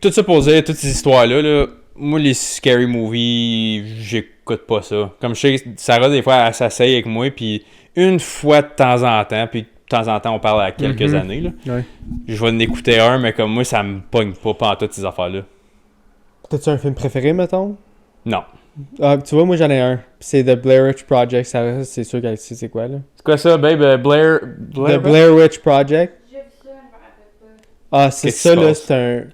Tout ça pour dire, toutes ces histoires-là, là, moi, les scary movies, j'écoute pas ça. Comme je sais que Sarah, des fois, elle s'asseye avec moi, puis une fois de temps en temps, puis de temps en temps, on parle à quelques années, là. Ouais. Je vais en écouter un, mais comme moi, ça me pogne pas pendant toutes ces affaires-là. T'as-tu un film préféré, mettons? Non. Ah, tu vois, moi j'en ai un. C'est The Blair Witch Project. Ça, c'est sûr qu'elle sait c'est quoi, là. C'est quoi ça, babe? Blair... The Blair Witch Project. J'ai vu ça, je me rappelle pas. Ah, c'est Qu'est-ce ça, qui se là. passe? C'est un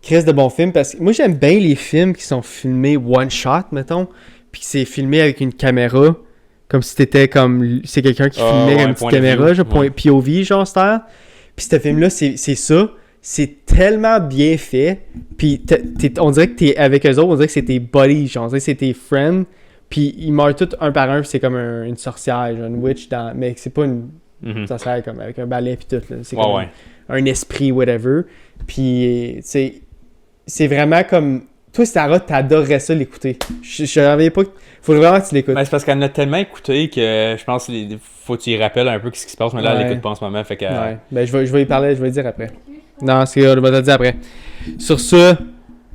Christ de bon film. Parce que moi, j'aime bien les films qui sont filmés one shot, mettons. Puis que c'est filmé avec une caméra. Comme si t'étais comme... C'est quelqu'un qui filmait avec une petite caméra, genre, POV, genre, style. Puis ce film-là, c'est ça. C'est tellement bien fait. Puis on dirait que t'es avec eux autres, on dirait que c'est tes buddies, genre, on dirait que c'est tes friends. Puis ils meurent tous un par un, puis c'est comme une sorcière, genre, une witch, mais c'est pas une sorcière comme avec un balai puis tout, là. C'est comme un esprit, whatever. Puis c'est vraiment comme... Toi, Sarah, t'adorerais ça l'écouter. Je reviens pas... Faut vraiment que tu l'écoutes. Ben, c'est parce qu'elle a tellement écouté que je pense qu'il faut que tu y rappelles un peu ce qui se passe, mais là, elle l'écoute pas en ce moment, fait que... Ouais, ben je vais y parler, je vais y dire après. Non, on va te le dire après. Sur ça...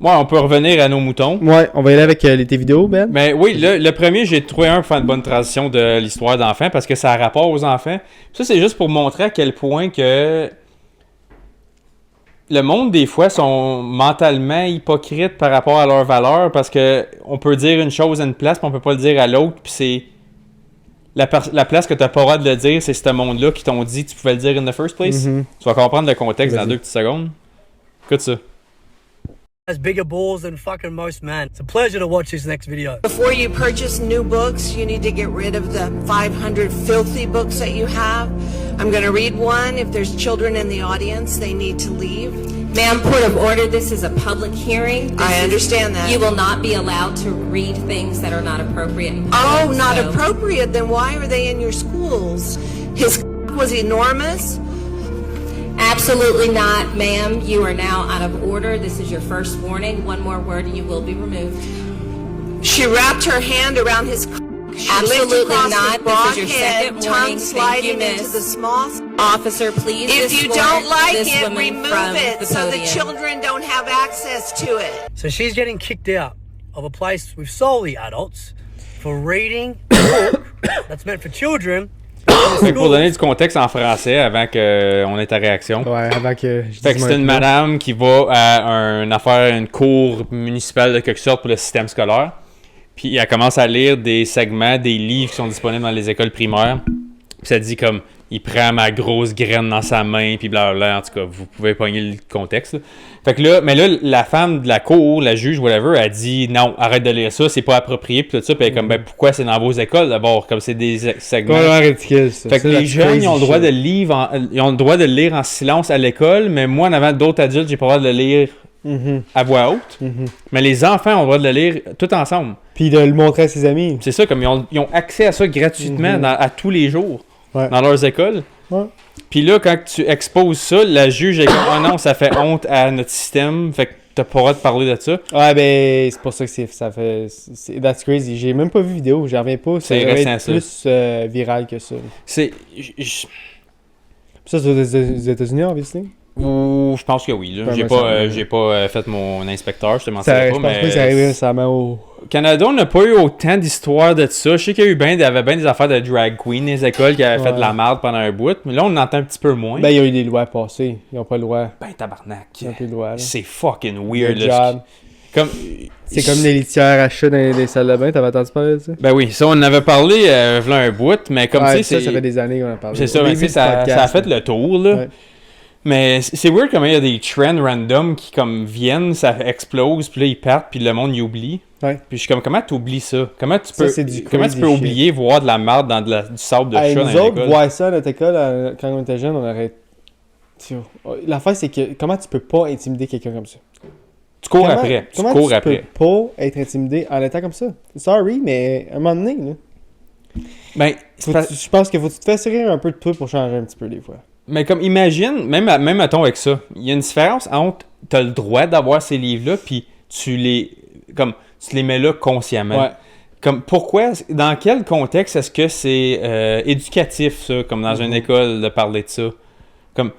Ouais, on peut revenir à nos moutons. Ouais, on va y aller avec tes vidéos, Ben. Mais oui, le premier, j'ai trouvé un pour faire une bonne transition de l'histoire d'enfants, parce que ça a rapport aux enfants. Ça, c'est juste pour montrer à quel point que... Le monde, des fois, sont mentalement hypocrites par rapport à leurs valeurs parce que on peut dire une chose à une place, puis on peut pas le dire à l'autre, puis c'est... La place que t'as pas le droit de le dire, c'est ce monde-là qui t'ont dit que tu pouvais le dire in the first place. Tu vas comprendre le contexte dans 2 petites secondes. Écoute ça. Has bigger balls than fucking most men. It's a pleasure to watch this next video. Before you purchase new books, you need to get rid of the 500 filthy books that you have. I'm going to read one. If there's children in the audience, they need to leave. Ma'am, point of order, this is a public hearing. I understand that. You will not be allowed to read things that are not appropriate. Oh, not appropriate? Then why are they in your schools? His was enormous. Absolutely not, ma'am. You are now out of order. This is your first warning. One more word and you will be removed. She wrapped her hand around his she Absolutely across not. His broad This is your head, second tongue warning. Thank you, sliding into miss. the small... Officer, please If you escort don't like this it, woman remove from it the so the podium. children don't have access to it. So she's getting kicked out of a place with solely adults for reading a book that's meant for children. Fait que pour donner du contexte en français avant qu'on ait ta réaction. Ouais, avant que je Fait que c'est une madame qui va à une cour municipale de quelque sorte pour le système scolaire. Puis elle commence à lire des segments, des livres qui sont disponibles dans les écoles primaires. Puis ça dit comme, il prend ma grosse graine dans sa main, puis blablabla. En tout cas, vous pouvez pogner le contexte, là. Fait que là, mais là, la femme de la cour, la juge, whatever, elle dit non, arrête de lire ça, c'est pas approprié, puis tout ça. Puis elle est comme, ben pourquoi c'est dans vos écoles d'abord, comme c'est des segments. Ouais, ridicule, ça. Fait que les jeunes, ils ont le droit de le lire en silence à l'école, mais moi, en avant d'autres adultes, j'ai pas le droit de le lire à voix haute. Mais les enfants ont le droit de le lire tout ensemble. Puis de le montrer à ses amis. C'est ça, comme ils ont accès à ça gratuitement à tous les jours. dans leurs écoles. Ouais. Puis là, quand tu exposes ça, la juge est comme « Oh non, ça fait honte à notre système, fait que t'as pas le droit de parler de ça. » Ouais, ben, c'est pour ça que ça fait... That's crazy. J'ai même pas vu vidéo, j'en reviens pas. C'est devrait récent, être ça. plus viral que ça. C'est... Ça, c'est aux États-Unis, obviously? Ou je pense que oui. Là. Ouais, J'ai pas fait mon inspecteur, je te Je mentirais pense pas, pas que ça arrive récemment au... Au Canada, on n'a pas eu autant d'histoires de ça. Je sais qu'il y avait bien des affaires de drag queen, les écoles qui avaient fait de la merde pendant un bout, mais là, on en entend un petit peu moins. Ben, il y a eu des lois passées. Ils ont pas le droit. Ben, tabarnak. Ils ont plus le droit, là. C'est fucking weird, Good là. job. Comme... C'est comme les litières à chat dans les salles de bain. T'avais entendu parler de ça? Ben oui, ça, on en avait parlé v'là un bout, mais comme Ouais, tu sais, ça fait des années qu'on en parle. c'est ça, mais tu sais, ça a fait le tour, là. Ouais. Mais c'est weird comment il y a des trends random qui comme viennent, ça explose, puis là ils partent, puis le monde y oublie. Ouais. Puis je suis comme, comment t'oublies ça? Comment tu Ça, peux, c'est du comment tu crazy peux shit. oublier voir de la merde dans du sable de Hey, chat dans nous l'école? autres, voir ça à notre école, quand on était jeunes, on aurait... L'affaire, c'est que comment tu peux pas intimider quelqu'un comme ça? Tu cours Comment- après. Tu comment cours tu après. peux pas être intimidé en étant comme ça? Sorry, mais à un moment donné, là, Ben, c'est pas- je pense qu'il faut que tu te fasses rire un peu de toi pour changer un petit peu des fois. mais comme imagine, même mettons avec ça, il y a une différence entre t'as le droit d'avoir ces livres-là, puis tu les mets là consciemment. Ouais. Comme pourquoi, dans quel contexte est-ce que c'est éducatif, ça, comme dans une école, de parler de ça? Comme,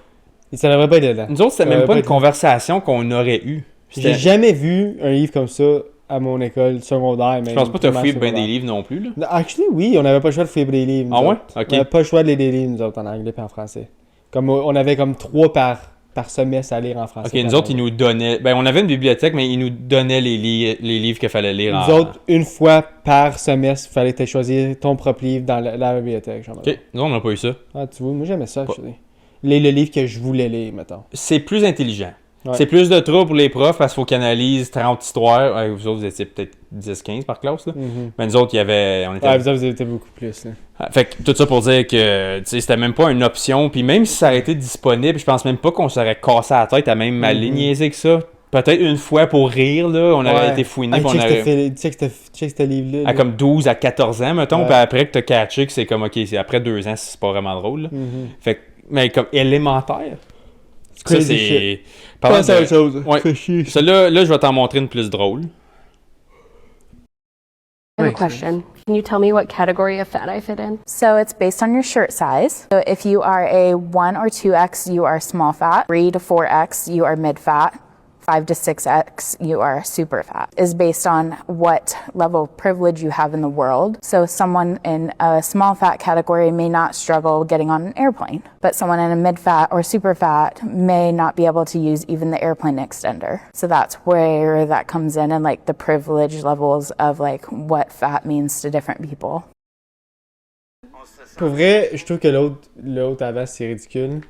Et ça devrait pas être dedans. nous autres, c'était Ça même devrait pas une être- conversation qu'on aurait eue. J'ai jamais vu un livre comme ça à mon école secondaire. Je pense pas que t'as fouillé bien des livres non plus, là. Actually, oui, on n'avait pas le choix de fouiller des livres. nous Ah ouais? autres. Ok. On n'avait pas le choix de lire des livres, nous autres, en anglais et en français. Comme on avait comme 3 par semestre à lire en français. Ok, nous autres, ils nous donnaient... Ben, on avait une bibliothèque, mais ils nous donnaient les livres qu'il fallait lire. Nous autres, une fois par semestre, il fallait que tu choisir ton propre livre dans la bibliothèque. Genre. Ok, nous, on n'a pas eu ça. Ah, tu vois, moi j'aimais ça. Le livre que je voulais lire, mettons. C'est plus intelligent. Ouais. C'est plus de trouble pour les profs parce qu'il faut qu'ils analysent 30 histoires. Ouais, vous autres, vous étiez peut-être 10-15 par classe, là. Mhm. Mais nous autres, on était... Ouais, vous autres, vous étiez beaucoup plus. Là. Fait que tout ça pour dire que, tu sais, c'était même pas une option. Puis même si ça aurait été disponible, je pense même pas qu'on serait cassé la tête à même m'aligner que ça. Peut-être une fois pour rire, là, on aurait été fouiné. Ah, puis on aurait... check ce livre-là. À comme 12 à 14 ans, mettons. Ouais. Puis après que t'as catché que c'est comme, ok, c'est après 2 ans, c'est pas vraiment drôle. Là. Mhm. Fait que, mais comme élémentaire. Ça, Crazy c'est. shit. Parlant Pense à de- autre chose. Ouais. Fais chier. Celle-là, là, je vais t'en montrer une plus drôle. I have a question. Can you tell me what category of fat I fit in? So it's based on your shirt size. So if you are a 1 or 2X, you are small fat. 3 to 4X, you are mid fat. 5 to 6X, you are super fat. Is based on what level of privilege you have in the world. So someone in a small fat category may not struggle getting on an airplane, but someone in a mid fat or super fat may not be able to use even the airplane extender. So that's where that comes in and like the privilege levels of like what fat means to different people. Pour vrai, je trouve que l'autre avant, c'est ridicule.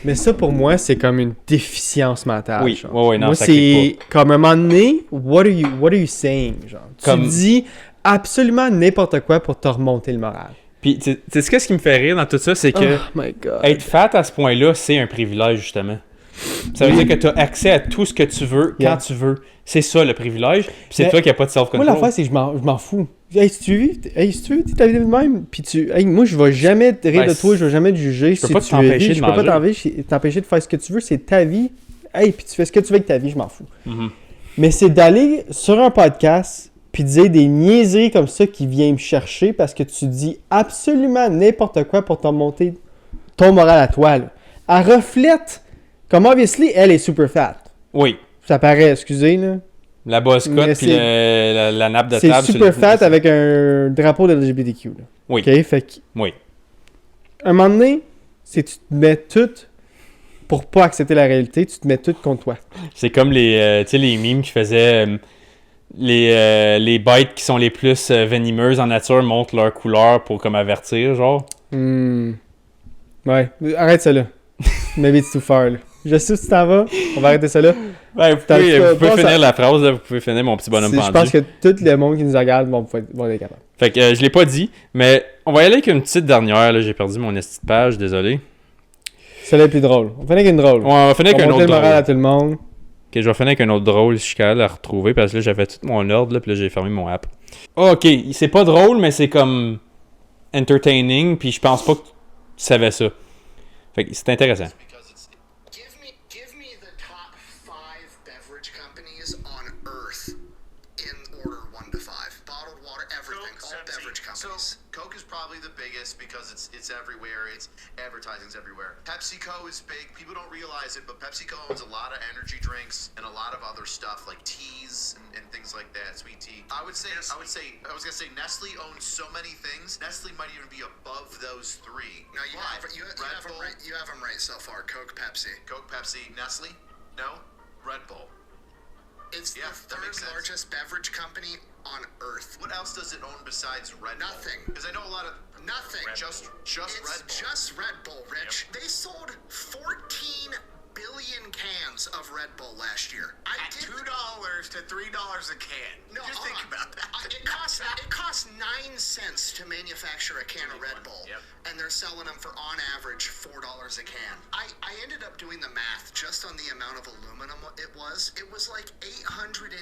Mais ça, pour moi, c'est comme une déficience mentale. Oui, genre. ouais, non, moi, ça c'est clique comme à un moment donné, what are you saying, genre? Comme- Tu dis absolument n'importe quoi pour te remonter le moral. Puis, tu sais, ce qui me fait rire dans tout ça, c'est que Oh my God. être fat à ce point-là, c'est un privilège, justement. Ça veut dire que tu as accès à tout ce que tu veux, quand Yeah. tu veux. C'est ça, le privilège. Puis c'est Mais toi qui n'as pas de Moi, self-control. l'affaire, c'est que je m'en fous. Hey, si tu vis ta vie de même, puis moi, je vais jamais te rire Ben, de toi, je vais jamais te juger. je peux si pas tu t'empêcher vis, de je peux pas manger. t'empêcher de faire ce que tu veux, c'est ta vie. Hey, puis tu fais ce que tu veux avec ta vie, je m'en fous. Mhm. Mais c'est d'aller sur un podcast puis dire des niaiseries comme ça qui viennent me chercher parce que tu dis absolument n'importe quoi pour te remonter ton moral à toi. Là. Elle reflète comme obviously elle est super fat. Oui. Ça paraît, excusez là. La bosse Mais cote puis la nappe de C'est table. sur super le- fat avec un drapeau de LGBTQ. Là. Oui. OK? Fait que, Oui. un moment donné, c'est tu te mets tout pour pas accepter la réalité, tu te mets tout contre toi. C'est comme les, tu sais, les mimes qui faisaient les bêtes qui sont les plus venimeuses en nature montrent leur couleur pour comme avertir, genre. Ouais, arrête ça là. Maybe it's too far là. Je sais où tu t'en vas, on va arrêter ça là. Ouais, vous T'as- pouvez, t'as- vous pouvez pense finir à- la phrase, là, vous pouvez finir mon petit bonhomme Je pendu. pense que tout le monde qui nous regarde vont être capables. Fait que je l'ai pas dit, mais on va y aller avec une petite dernière, là, j'ai perdu mon esti de page, désolé. Celle-là est plus drôle. On finit avec une drôle. Ouais, on va finir On avec un monter autre le moral à drôle. tout le monde. Ok, je vais finir avec un autre drôle si je suis capable de la retrouver parce que là j'avais tout mon ordre, là, puis là j'ai fermé mon app. Ok, c'est pas drôle, mais c'est comme entertaining, puis je pense pas que savais ça. Fait que c'est intéressant. Give me the top 5 beverage companies on Earth in order 1 to 5. Bottled water, everything, Coke, all beverage companies. So Coke is probably the biggest because it's everywhere. It's advertising's everywhere. PepsiCo is big. People don't realize it, but PepsiCo owns a lot of energy drinks and a lot of other stuff like teas and things like that, sweet tea. I was gonna say Nestle owns so many things. Nestle might even be above those 3. No, you have them right. You have them right so far. Coke, Pepsi. Coke, Pepsi, Nestle? No? Red Bull. It's the third largest beverage company on Earth. What else does it own besides Red Bull? Nothing. Because I know a lot of Nothing. Just It's Red Bull. just Red Bull, Rich. They sold 14 billion cans of Red Bull last year. At $2 to $3 a can. No, just think about that. It costs 9 cents to manufacture a can of Red Bull, and they're selling them for on average $4 a can. I ended up doing the math just on the amount of aluminum it was. It was like 880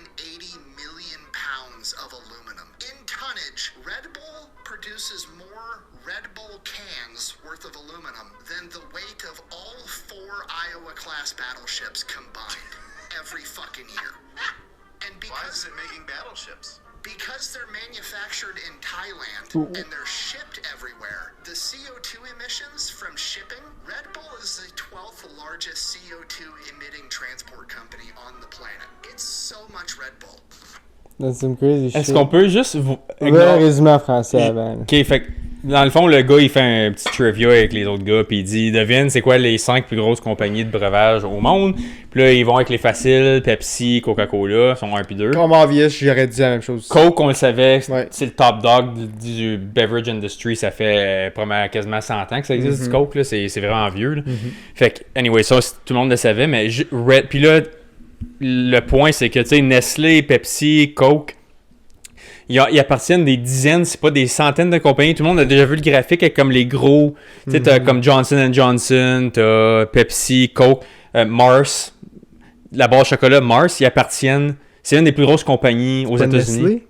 million pounds of aluminum. In tonnage, Red Bull produces more Red Bull cans worth of aluminum than the weight of all 4 Iowa-class battleships combined every fucking year. And Why is it making battleships? because they're manufactured in Thailand and they're shipped everywhere, the CO2 emissions from shipping, Red Bull is the 12th largest CO2 emitting transport company on the planet. It's so much Red Bull. That's some crazy shit. Est-ce qu'on peut juste... On va résumer en français avant. Ok, fait que dans le fond, le gars, il fait un petit trivia avec les autres gars, puis il dit, devine, c'est quoi les 5 plus grosses compagnies de breuvage au monde? Puis là, ils vont avec les faciles, Pepsi, Coca-Cola, sont 1 puis 2. Comme obvious, j'aurais dit la même chose. Coke, on le savait, Ouais. c'est le top dog du beverage industry, ça fait quasiment 100 ans que ça existe, du Coke, là, c'est vraiment vieux. Là. Fait que, anyway, ça, tout le monde le savait, mais puis là, le point, c'est que, tu sais, Nestlé, Pepsi, Coke, ils appartiennent des dizaines, c'est pas des centaines de compagnies. Tout le monde a déjà vu le graphique avec comme les gros. Tu sais, t'as comme Johnson & Johnson, t'as Pepsi, Coke, Mars, la barre de chocolat Mars, ils appartiennent. C'est une des plus grosses compagnies aux États-Unis. Nestlé?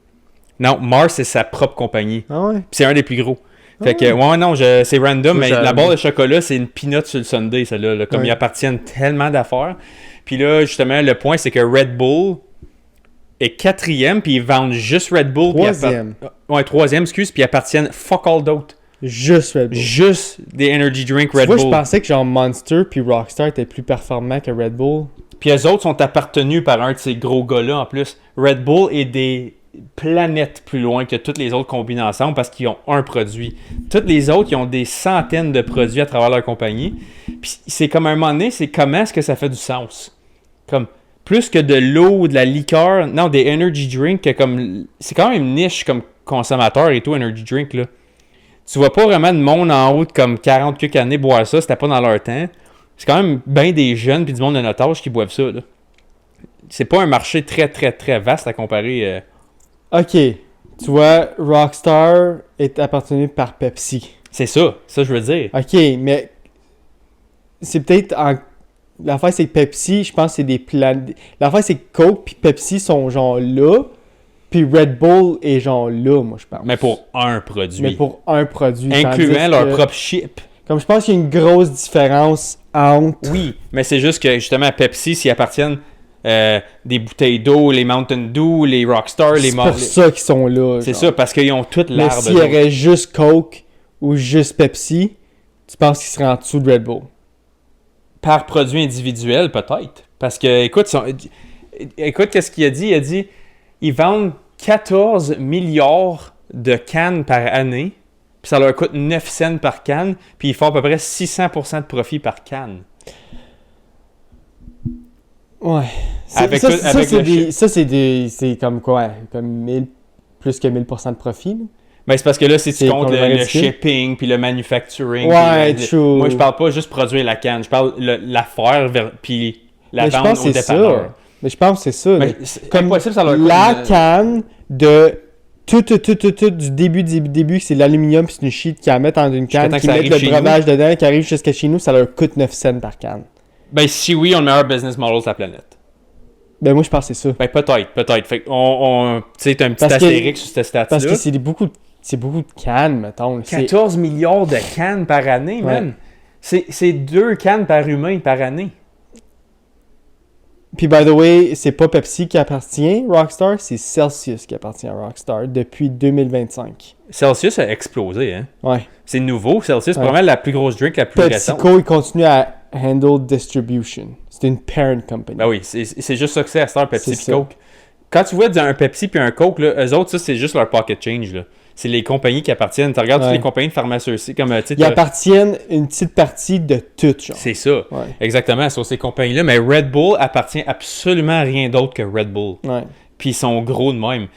Non, Mars, c'est sa propre compagnie. Ah ouais? Puis c'est un des plus gros. Fait que, ouais, non, c'est random, Ça, mais ça la arrive. barre de chocolat, c'est une peanut sur le sundae, celle-là. Là, comme Ouais. ils appartiennent tellement d'affaires. Puis là, justement, le point, c'est que Red Bull est 4e, puis ils vendent juste Red Bull. 3e. Ouais, 3e, excuse, puis ils appartiennent fuck all d'autres. Juste Red Bull. Juste des energy drink Red Moi, Bull. je pensais que genre Monster puis Rockstar étaient plus performants que Red Bull. Puis eux autres sont appartenus par un de ces gros gars-là en plus. Red Bull est des planètes plus loin que toutes les autres combinés ensemble parce qu'ils ont un produit. Toutes les autres, ils ont des centaines de produits à travers leur compagnie. Puis c'est comme à un moment donné, c'est comment est-ce que ça fait du sens? Comme plus que de l'eau ou de la liqueur, non, des energy drinks, comme c'est quand même niche comme consommateur et tout, energy drink, là. Tu vois pas vraiment de monde en haut de comme 40 quelques années boire ça, c'était pas dans leur temps. C'est quand même bien des jeunes puis du monde de notre âge qui boivent ça, là. C'est pas un marché très, très, très vaste à comparer. Ok, tu vois, Rockstar est appartenu par Pepsi. C'est ça je veux dire. Ok, mais c'est peut-être en... L'affaire, c'est que Pepsi, je pense que c'est des plans... L'affaire, c'est que Coke puis Pepsi sont genre là, puis Red Bull est genre là, moi, je pense. Mais pour un produit. Mais pour un produit. Incluant tandis leur que- propre chip. Comme je pense qu'il y a une grosse différence entre... Oui, mais c'est juste que justement à Pepsi, s'ils appartiennent des bouteilles d'eau, les Mountain Dew, les Rockstar, les C'est pour ça qu'ils sont là. C'est genre. ça, parce qu'ils ont toute Mais l'arbre. s'il y aurait juste Coke ou juste Pepsi, tu penses qu'ils seraient en dessous de Red Bull? Par produit individuel, peut-être. Parce que, écoute, écoute qu'est-ce qu'il a dit. Il a dit ils vendent 14 milliards de cannes par année, puis ça leur coûte 9 cents par canne, puis ils font à peu près 600% de profit par canne. Ouais. Avec Ça, tout- ça, avec c'est le des... Ça, c'est comme quoi? Comme 1000... Plus que 1000% de profit, là? Ben, c'est parce que là, si tu C'est comptes complètement le ridicule. shipping, puis le manufacturing. Ouais, puis true. Moi, je parle pas juste produire la canne, je parle l'affaire, puis la Mais je vente pense au que c'est dépanneur. ça. Mais je pense que c'est ça. Mais là. c'est Comme impossible, ça leur coûte la une- canne de tout du début, c'est de l'aluminium puis c'est une sheet qui la mettent dans une canne, temps que qui ça mettent arrive le chez breuvage dedans, qui arrive jusqu'à chez nous, ça leur coûte 9 cents par canne. Ben, si oui, on a le meilleur business model sur la planète. Ben moi, je pense que c'est ça. Ben, peut-être. Fait qu'on, tu sais, t'as un petit Parce que- astérix sur cette stat-là. Parce que c'est beaucoup... c'est beaucoup de cannes, mettons. 14 milliards de cannes par année, man. C'est 2 cannes par humain par année. Puis, by the way, c'est pas Pepsi qui appartient à Rockstar, c'est Celsius qui appartient à Rockstar depuis 2025. Celsius a explosé, hein? Ouais. C'est nouveau. Celsius, c'est vraiment la plus grosse drink, la plus récente. PepsiCo, il continue à handle distribution. C'est une parent company. Ben oui, c'est juste ça que c'est à Star Pepsi C'est et Coke. Quand tu vois un Pepsi puis un Coke, là, eux autres, ça, c'est juste leur pocket change, là. C'est les compagnies qui appartiennent. Tu regardes toutes les compagnies de pharmaceutique comme ils appartiennent une petite partie de tout, genre. C'est ça. Exactement, sur ces compagnies-là. Mais Red Bull appartient absolument à rien d'autre que Red Bull. Ouais. Puis ils sont gros de même.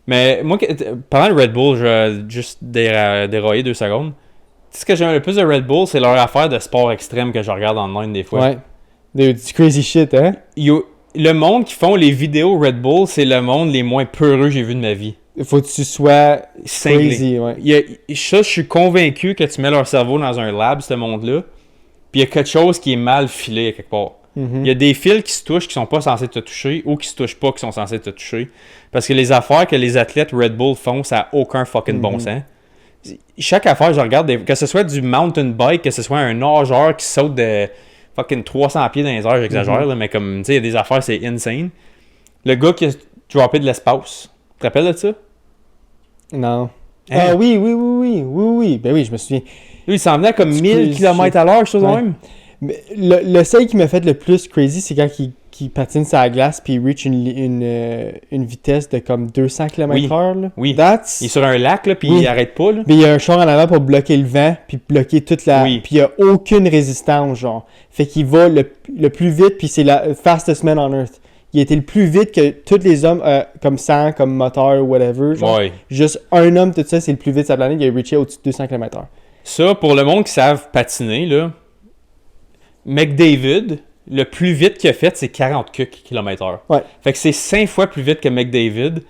Mais moi, parlant de Red Bull, je vais juste dérailler 2 secondes. Tu sais ce que j'aime le plus de Red Bull, c'est leur affaire de sport extrême que je regarde online des fois. Ouais. Du crazy shit, hein? Le monde qui font les vidéos Red Bull, c'est le monde les moins peureux que j'ai vu de ma vie. Il faut que tu sois crazy, ouais. Je suis convaincu que tu mets leur cerveau dans un lab, ce monde-là, puis il y a quelque chose qui est mal filé quelque part. Il y a des fils qui se touchent qui sont pas censés te toucher ou qui se touchent pas qui sont censés te toucher. Parce que les affaires que les athlètes Red Bull font, ça n'a aucun fucking bon sens. Chaque affaire, je regarde, que ce soit du mountain bike, que ce soit un nageur qui saute de fucking 300 pieds dans les airs, j'exagère, là, mais comme, tu sais, il y a des affaires, c'est insane. Le gars qui a droppé de l'espace, tu te rappelles de ça? Non. Hein? Ah oui. Ben oui, je me souviens. Lui, il s'en venait comme 1000 km/h, chose de même. Mais le seul qui m'a fait le plus crazy, c'est quand il patine sur la glace puis il reach une vitesse de comme 200 km/h. Oui. Il est sur un lac, là, puis il arrête pas. Là. Mais il y a un char en avant pour bloquer le vent puis bloquer toute la... Puis il n'y a aucune résistance, genre. Fait qu'il va le plus vite, puis c'est la fastest man on earth. Il a été le plus vite que tous les hommes, comme sang, comme moteur, whatever. Genre. Juste un homme, tout ça, c'est le plus vite de sa planète. Il a reaché au-dessus de 200 km/h. Ça, pour le monde qui savent patiner, là, McDavid, le plus vite qu'il a fait, c'est 40 km/h. Ouais. Fait que c'est 5 fois plus vite que McDavid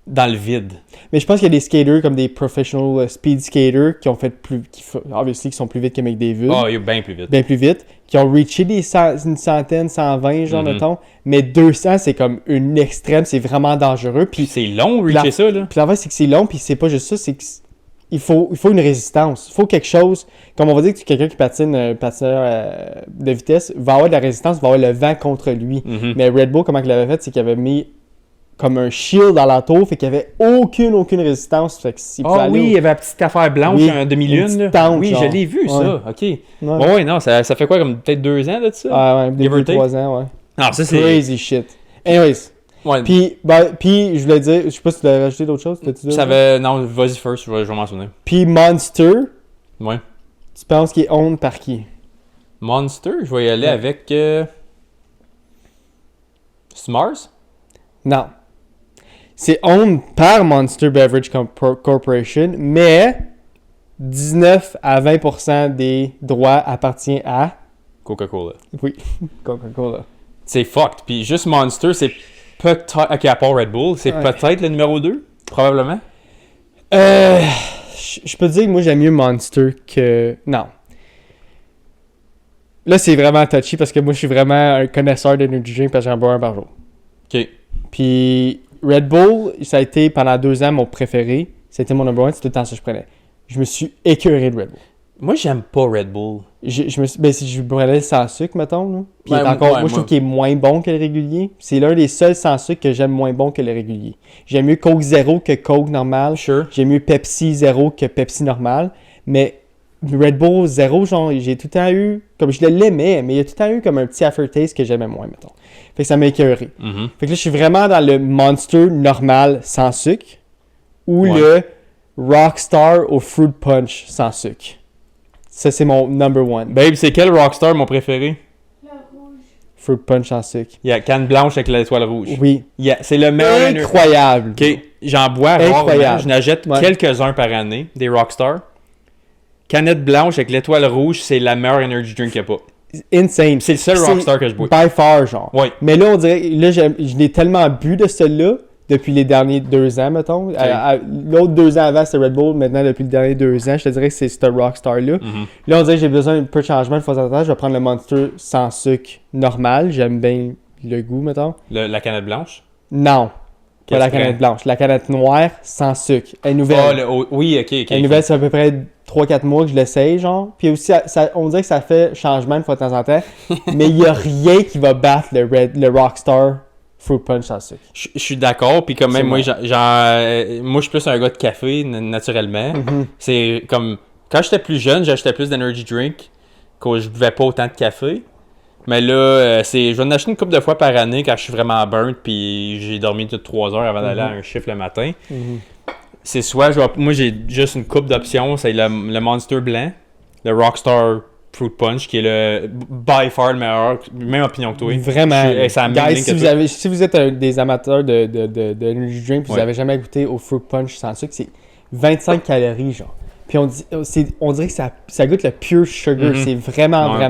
dans le vide. Mais je pense qu'il y a des skaters comme des professional speed skaters qui ont fait obviously, qui sont plus vite que McDavid. Ah, il est bien plus vite. Bien plus vite. Qui ont reaché une centaine, 120, genre, mettons. Mais 200, c'est comme une extrême, c'est vraiment dangereux. Puis c'est long, reacher ça, là. Puis l'affaire, c'est que c'est long, puis c'est pas juste ça, c'est que il faut une résistance. Il faut quelque chose, comme on va dire que quelqu'un qui patine, un patineur de vitesse, va avoir de la résistance, va avoir le vent contre lui. Mais Red Bull, comment il l'avait fait, c'est qu'il avait mis comme un shield dans la tour, fait qu'il n'y avait aucune résistance. Fait que il y avait la petite affaire blanche, un demi-lune. Oui, je l'ai vu, ça. OK. Ouais, non, ça fait quoi, comme peut-être 2 ans de ça? Ah ouais, 2-3 ans, ouais. Non, ça, c'est... Crazy shit. Anyways. Ouais. Puis, je voulais dire, je sais pas si tu l'as rajouté d'autres choses. Non, vas-y first, je vais m'en souvenir. Puis Monster. Ouais. Tu penses qu'il est owned par qui? Monster, je vais y aller avec... C'est Mars? Non. C'est owned par Monster Beverage Corporation, mais 19 à 20% des droits appartiennent à... Coca-Cola. Oui, Coca-Cola. C'est fucked. Puis juste Monster, c'est peut-être... Ok, à part Red Bull, c'est peut-être le numéro 2, probablement. Je peux te dire que moi, j'aime mieux Monster que... Non. Là, c'est vraiment touchy parce que moi, je suis vraiment un connaisseur d'energy drink parce que j'en bois un par jour. OK. Puis Red Bull, ça a été pendant 2 ans mon préféré. C'était mon number 1, c'est tout le temps ça que je prenais. Je me suis écœuré de Red Bull. Moi, j'aime pas Red Bull. Si je prenais sans sucre, mettons, là. Puis moi, je trouve qu'il est moins bon que le régulier. C'est l'un des seuls sans sucre que j'aime moins bon que le régulier. J'aime mieux Coke Zero que Coke normal. Sure. J'aime mieux Pepsi Zero que Pepsi normal. Mais Red Bull Zero, genre, j'ai tout le temps eu... Comme je l'aimais, mais il y a tout le temps eu comme un petit aftertaste que j'aimais moins, mettons. Fait que ça m'a écœuré. Fait que là, je suis vraiment dans le Monster normal sans sucre ou le Rockstar au Fruit Punch sans sucre. Ça, c'est mon number 1. Babe, c'est quel Rockstar mon préféré? Le rouge. Fruit Punch sans sucre. Il y a canne blanche avec l'étoile rouge. Oui. C'est le meilleur. Incroyable. OK, j'en bois rarement. Je n'achète quelques-uns par année, des Rockstar. Canette blanche avec l'étoile rouge, c'est la meilleure energy drink qu'il n'y a pas. Insane. C'est le seul Rockstar que je bois. By far, genre. Ouais. Mais là, on dirait... Là, je l'ai tellement bu de celui-là depuis les derniers 2 ans, mettons. Okay. L'autre 2 ans avant, c'était Red Bull. Maintenant, depuis les derniers 2 ans, je te dirais que c'est ce Rockstar-là. Là, on dirait que j'ai besoin d'un peu de changement de fois en temps. Je vais prendre le Monster sans sucre normal. J'aime bien le goût, mettons. La canette blanche? Non. Pas la canette blanche. La canette noire, sans sucre. Elle est nouvelle. Oui, ok. Elle est nouvelle, c'est à peu près 3-4 mois que je l'essaye, genre. Puis aussi, on dirait que ça fait changement une fois de temps en temps. Mais il n'y a rien qui va battre le Rockstar Fruit Punch sans sucre. Je suis d'accord, puis quand même, moi, je suis plus un gars de café, naturellement. C'est comme, quand j'étais plus jeune, j'achetais plus d'energy drink, quand je buvais pas autant de café. Mais là, je vais en acheter une couple de fois par année quand je suis vraiment burnt, puis j'ai dormi toutes 3 heures avant d'aller à un chiffre le matin. C'est soit, moi j'ai juste une coupe d'options, c'est le Monster blanc, le Rockstar Fruit Punch, qui est le by far le meilleur, même opinion que toi. Vraiment. Guys, si vous êtes des amateurs de energy drink, puis vous n'avez jamais goûté au Fruit Punch sans sucre, c'est 25 calories, genre. Puis on dirait que ça goûte le pure sugar. C'est vraiment un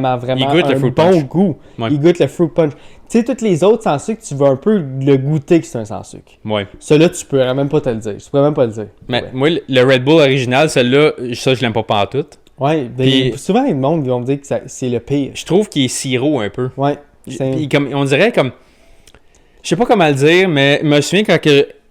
bon goût. Il goûte le fruit punch. Tu sais, toutes les autres sans sucre, tu vas un peu le goûter que c'est un sans sucre. Ouais. Celui-là, tu pourrais même pas te le dire. Tu pourrais même pas le dire. Mais moi, le Red Bull original, celui-là, ça, je l'aime pas pantoute. Ouais. Souvent, les monde vont me dire que c'est le pire. Je trouve qu'il est sirop un peu. Ouais. Puis on dirait comme... Je sais pas comment le dire, mais je me souviens quand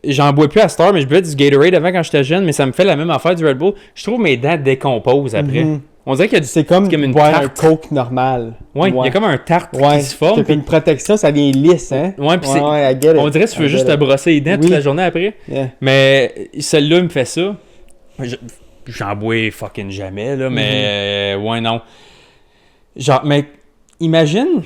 j'en bois plus à Star, mais je buvais du Gatorade avant quand j'étais jeune, mais ça me fait la même affaire du Red Bull. Je trouve mes dents décomposent après. On dirait qu'il y a c'est comme une boire un Coke normal. Ouais, il y a comme un tarte qui se forme. Puis une protection, ça vient lisse, hein? Ouais, puis on dirait que tu veux juste te brosser les dents toute la journée après. Yeah. Mais celle-là me fait ça. J'en bois fucking jamais, là, mais ouais, non. Genre, mais imagine,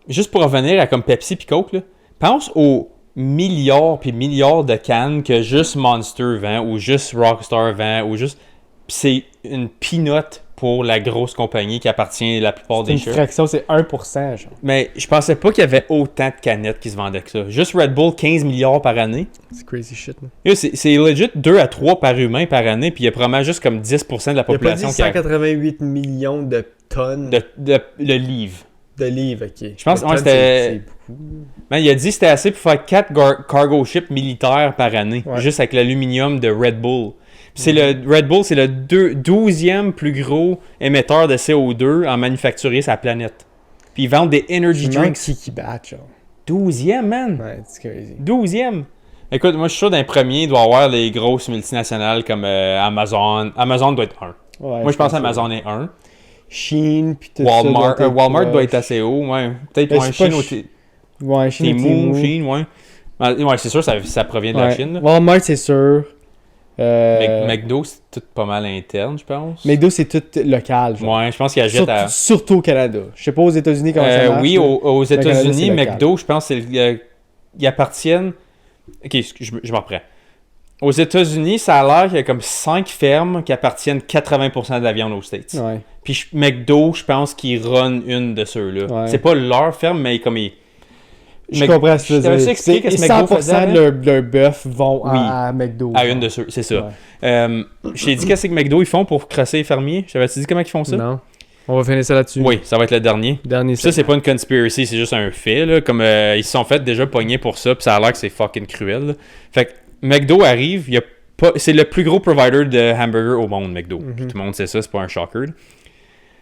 juste pour revenir à comme Pepsi puis Coke, là, pense aux milliards puis milliards de cannes que juste Monster vend ou juste Rockstar vend ou juste... Pis c'est une peanut pour la grosse compagnie qui appartient la plupart des choses. Une fraction, c'est 1%. Genre. Mais je pensais pas qu'il y avait autant de canettes qui se vendaient que ça. Juste Red Bull, 15 milliards par année. C'est crazy shit. C'est legit 2 à 3 par humain par année, puis il y a probablement juste comme 10% de la population qui a... 188 millions de tonnes. De livres. De livres, ok. Je pense que c'était... Man, il a dit que c'était assez pour faire 4 cargo ships militaires par année, juste avec l'aluminium de Red Bull. C'est Red Bull, c'est le 12e plus gros émetteur de CO2 en manufacturier sa planète. Puis ils vendent des energy drinks. qui bat, genre. 12e, man! Ouais, c'est crazy. 12e! Écoute, moi je suis sûr d'un premier, il doit y avoir les grosses multinationales comme Amazon. Amazon doit être 1. Ouais, moi je pense qu'Amazon est 1. Chine, puis tout Walmart, ça. Walmart doit être assez haut, ouais. Peut-être un Chine au Chine, ouais. Ouais, c'est sûr, ça provient de la Chine. Là. Walmart, c'est sûr. McDo, c'est tout pas mal interne, je pense. McDo, c'est tout local. Genre. Ouais, je pense qu'il achète surtout au Canada. Je sais pas aux États-Unis comment ça marche. Oui, aux États-Unis, McDo, je pense qu'ils appartiennent... Ok, je me reprends. Aux États-Unis, ça a l'air qu'il y a comme 5 fermes qui appartiennent 80% de la viande aux States. Ouais. Puis McDo, je pense qu'ils run une de ceux-là. Ouais. C'est pas leur ferme, mais comme ils... Je comprends ce que tu veux dire. 100% de leur bœuf vont à McDo. À une de ceux, c'est ça. Ouais. Je t'ai dit qu'est-ce que McDo ils font pour crosser les fermiers. J'avais-tu dit comment ils font ça? Non. On va finir ça là-dessus. Oui, ça va être le dernier. Ça, c'est pas une conspiracy, c'est juste un fait. Là. Comme ils se sont fait déjà pogner pour ça, puis ça a l'air que c'est fucking cruel. Là. Fait que McDo arrive, c'est le plus gros provider de hamburgers au monde, McDo. Puis tout le monde sait ça, c'est pas un shocker.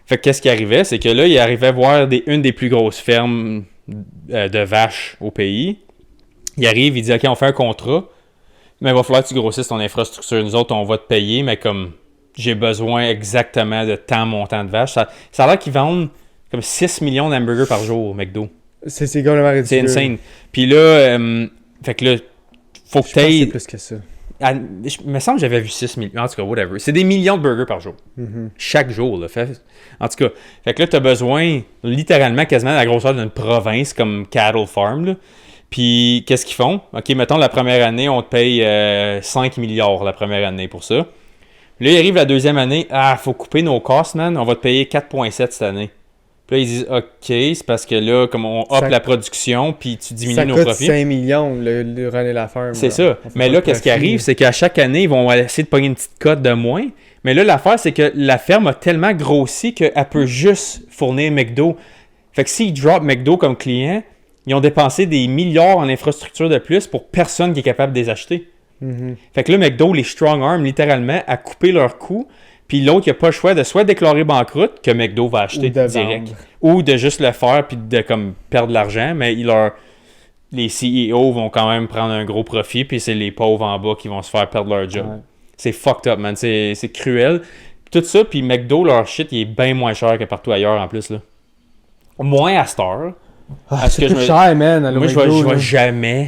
Fait que qu'est-ce qui arrivait? C'est que là, il arrivait voir une des plus grosses fermes de vaches au pays. Il arrive, il dit « Ok, on fait un contrat, mais il va falloir que tu grossisses ton infrastructure. Nous autres, on va te payer, mais comme j'ai besoin exactement de tant montant de vaches. » Ça a l'air qu'ils vendent comme 6 millions d'hamburgers par jour au McDo. C'est complètement ridicule. C'est insane. Puis là, fait que là, faut que tu ailles... c'est plus que ça. Il me semble que j'avais vu 6 millions. En tout cas, whatever. C'est des millions de burgers par jour. Chaque jour. Là. En tout cas, fait que là, tu as besoin littéralement quasiment de la grosseur d'une province comme Cattle Farm. Là. Puis, qu'est-ce qu'ils font? OK, mettons, la première année, on te paye 5 milliards la première année pour ça. Là, il arrive la deuxième année. Faut couper nos costs, man. On va te payer 4,7 cette année. Puis là, ils disent, OK, c'est parce que là, comme on up la production, puis tu diminues nos profits. Ça coûte 5 millions, le runner la ferme. C'est ça. Mais là, qu'est-ce qui arrive? C'est qu'à chaque année, ils vont essayer de pogner une petite cote de moins. Mais là, l'affaire, c'est que la ferme a tellement grossi qu'elle peut juste fournir McDo. Fait que s'ils drop McDo comme client, ils ont dépensé des milliards en infrastructure de plus pour personne qui est capable de les acheter. Fait que là, McDo, les strong arm, littéralement, à couper leurs coûts. Puis l'autre, il n'a pas le choix de soit déclarer banqueroute, que McDo va acheter direct, ou de juste le faire puis de comme perdre de l'argent, mais les CEO vont quand même prendre un gros profit, puis c'est les pauvres en bas qui vont se faire perdre leur job. Ouais. C'est fucked up, man. C'est cruel. Tout ça, puis McDo, leur shit, il est bien moins cher que partout ailleurs en plus. Là. Moins à Star. C'est plus cher, man. Moi, je vais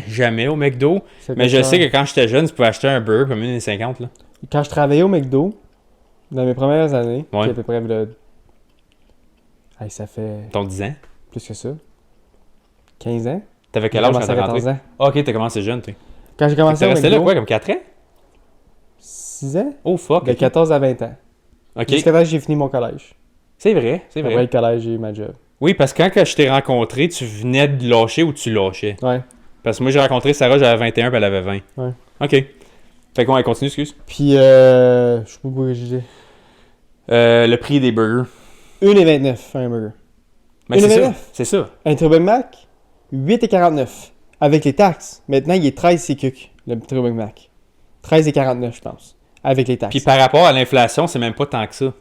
jamais au McDo. Mais je sais que quand j'étais jeune, tu pouvais acheter un burger comme 1,50$. Là. Quand je travaillais au McDo, dans mes premières années, qui à peu près ça fait... Ton 10 ans? Plus que ça. 15 ans? T'avais quel âge quand t'es rentré? 14 ans. Ok, t'as commencé jeune, toi. Quand j'ai commencé au McDo... T'es resté là quoi, comme 4 ans? 6 ans? Oh fuck! De 14 à 20 ans. Ok. Jusqu'à temps que j'ai fini mon collège. C'est vrai. Après le collège, j'ai eu ma job. Oui, parce que quand je t'ai rencontré, tu venais de lâcher ou tu lâchais? Ouais. Parce que moi, j'ai rencontré Sarah, j'avais 21 puis elle avait 20. Ouais. Ok. Fait qu'on va continuer, excuse. Puis, je sais pas pourquoi je disais. Le prix des burgers. 1,29$ un burger. Mais c'est ça. Un Triple Mac, 8,49$ avec les taxes. Maintenant, il est 13 CQ, le Triple Mac. 13,49$, je pense, avec les taxes. Puis par rapport à l'inflation, c'est même pas tant que ça.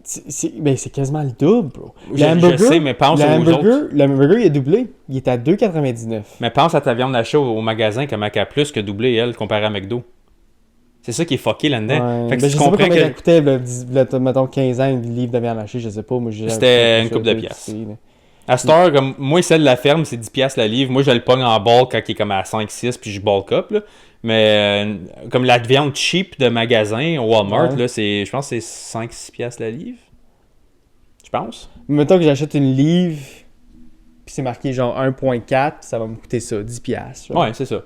C'est quasiment le double, bro. Je sais, mais pense aux autres. Le hamburger, il a doublé. Il est à 2,99$. Mais pense à ta viande d'achat au magasin comme à plus que doublé, elle, comparé à McDo. C'est ça qui est fucké là-dedans. Ouais. Fait que je sais pas combien ça coûtait, mettons 15 ans, une livre de viande hachée, je sais pas. C'était une couple de piastres. À cette heure, comme moi, celle de la ferme, c'est 10$ la livre. Moi, je le pogne en bulk quand il est comme à 5-6, puis je bulk up. Là. Mais comme la viande cheap de magasin au Walmart, là, je pense que c'est 5-6$ la livre. Je pense. Mettons que j'achète une livre, puis c'est marqué genre 1,4, ça va me coûter ça, 10$. Ouais, c'est ça.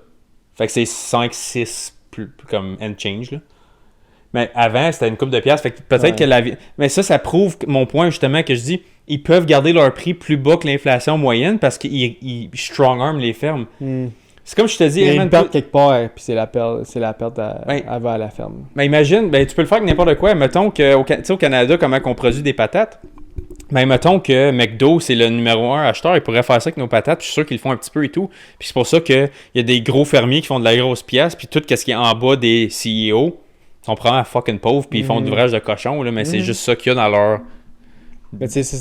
Fait que c'est 5-6 plus comme end change là. Mais avant c'était une couple de piastres, fait que peut-être que la vie, mais ça prouve mon point justement que je dis ils peuvent garder leur prix plus bas que l'inflation moyenne parce qu'ils strong arm les fermes. C'est comme je te dis, il y a une perte quelque part puis c'est la perte à la ferme. Mais imagine, tu peux le faire avec n'importe quoi, mettons que au Canada comment on produit des patates. Mais mettons que McDo, c'est le numéro 1 acheteur, ils pourraient faire ça avec nos patates, puis je suis sûr qu'ils le font un petit peu et tout. Puis c'est pour ça qu'il y a des gros fermiers qui font de la grosse pièce, puis tout ce qui est en bas des CEO sont probablement fucking pauvres, puis ils font de l'ouvrage de cochon, là, mais c'est juste ça qu'il y a dans leur... Mais tu sais, ça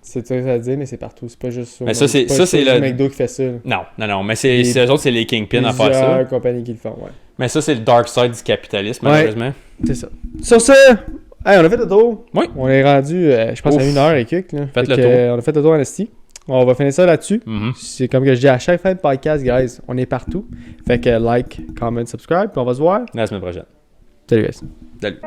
c'est ça à dire, mais c'est partout, c'est pas juste ça. Mais ça, c'est le McDo qui fait ça. Non, mais c'est eux autres, c'est les kingpins à faire ça. Compagnies qui le font, ouais. Mais ça, c'est le dark side du capitalisme, malheureusement. C'est ça. Sur ce... Hey, on a fait le tour. Oui. On est rendu, je pense, à 1h et quelques. Faites le tour. On a fait le tour en esti. On va finir ça là-dessus. C'est comme que je dis à chaque fin de podcast, guys, on est partout. Fait que like, comment, subscribe, puis on va se voir la semaine prochaine. Salut, guys. Salut.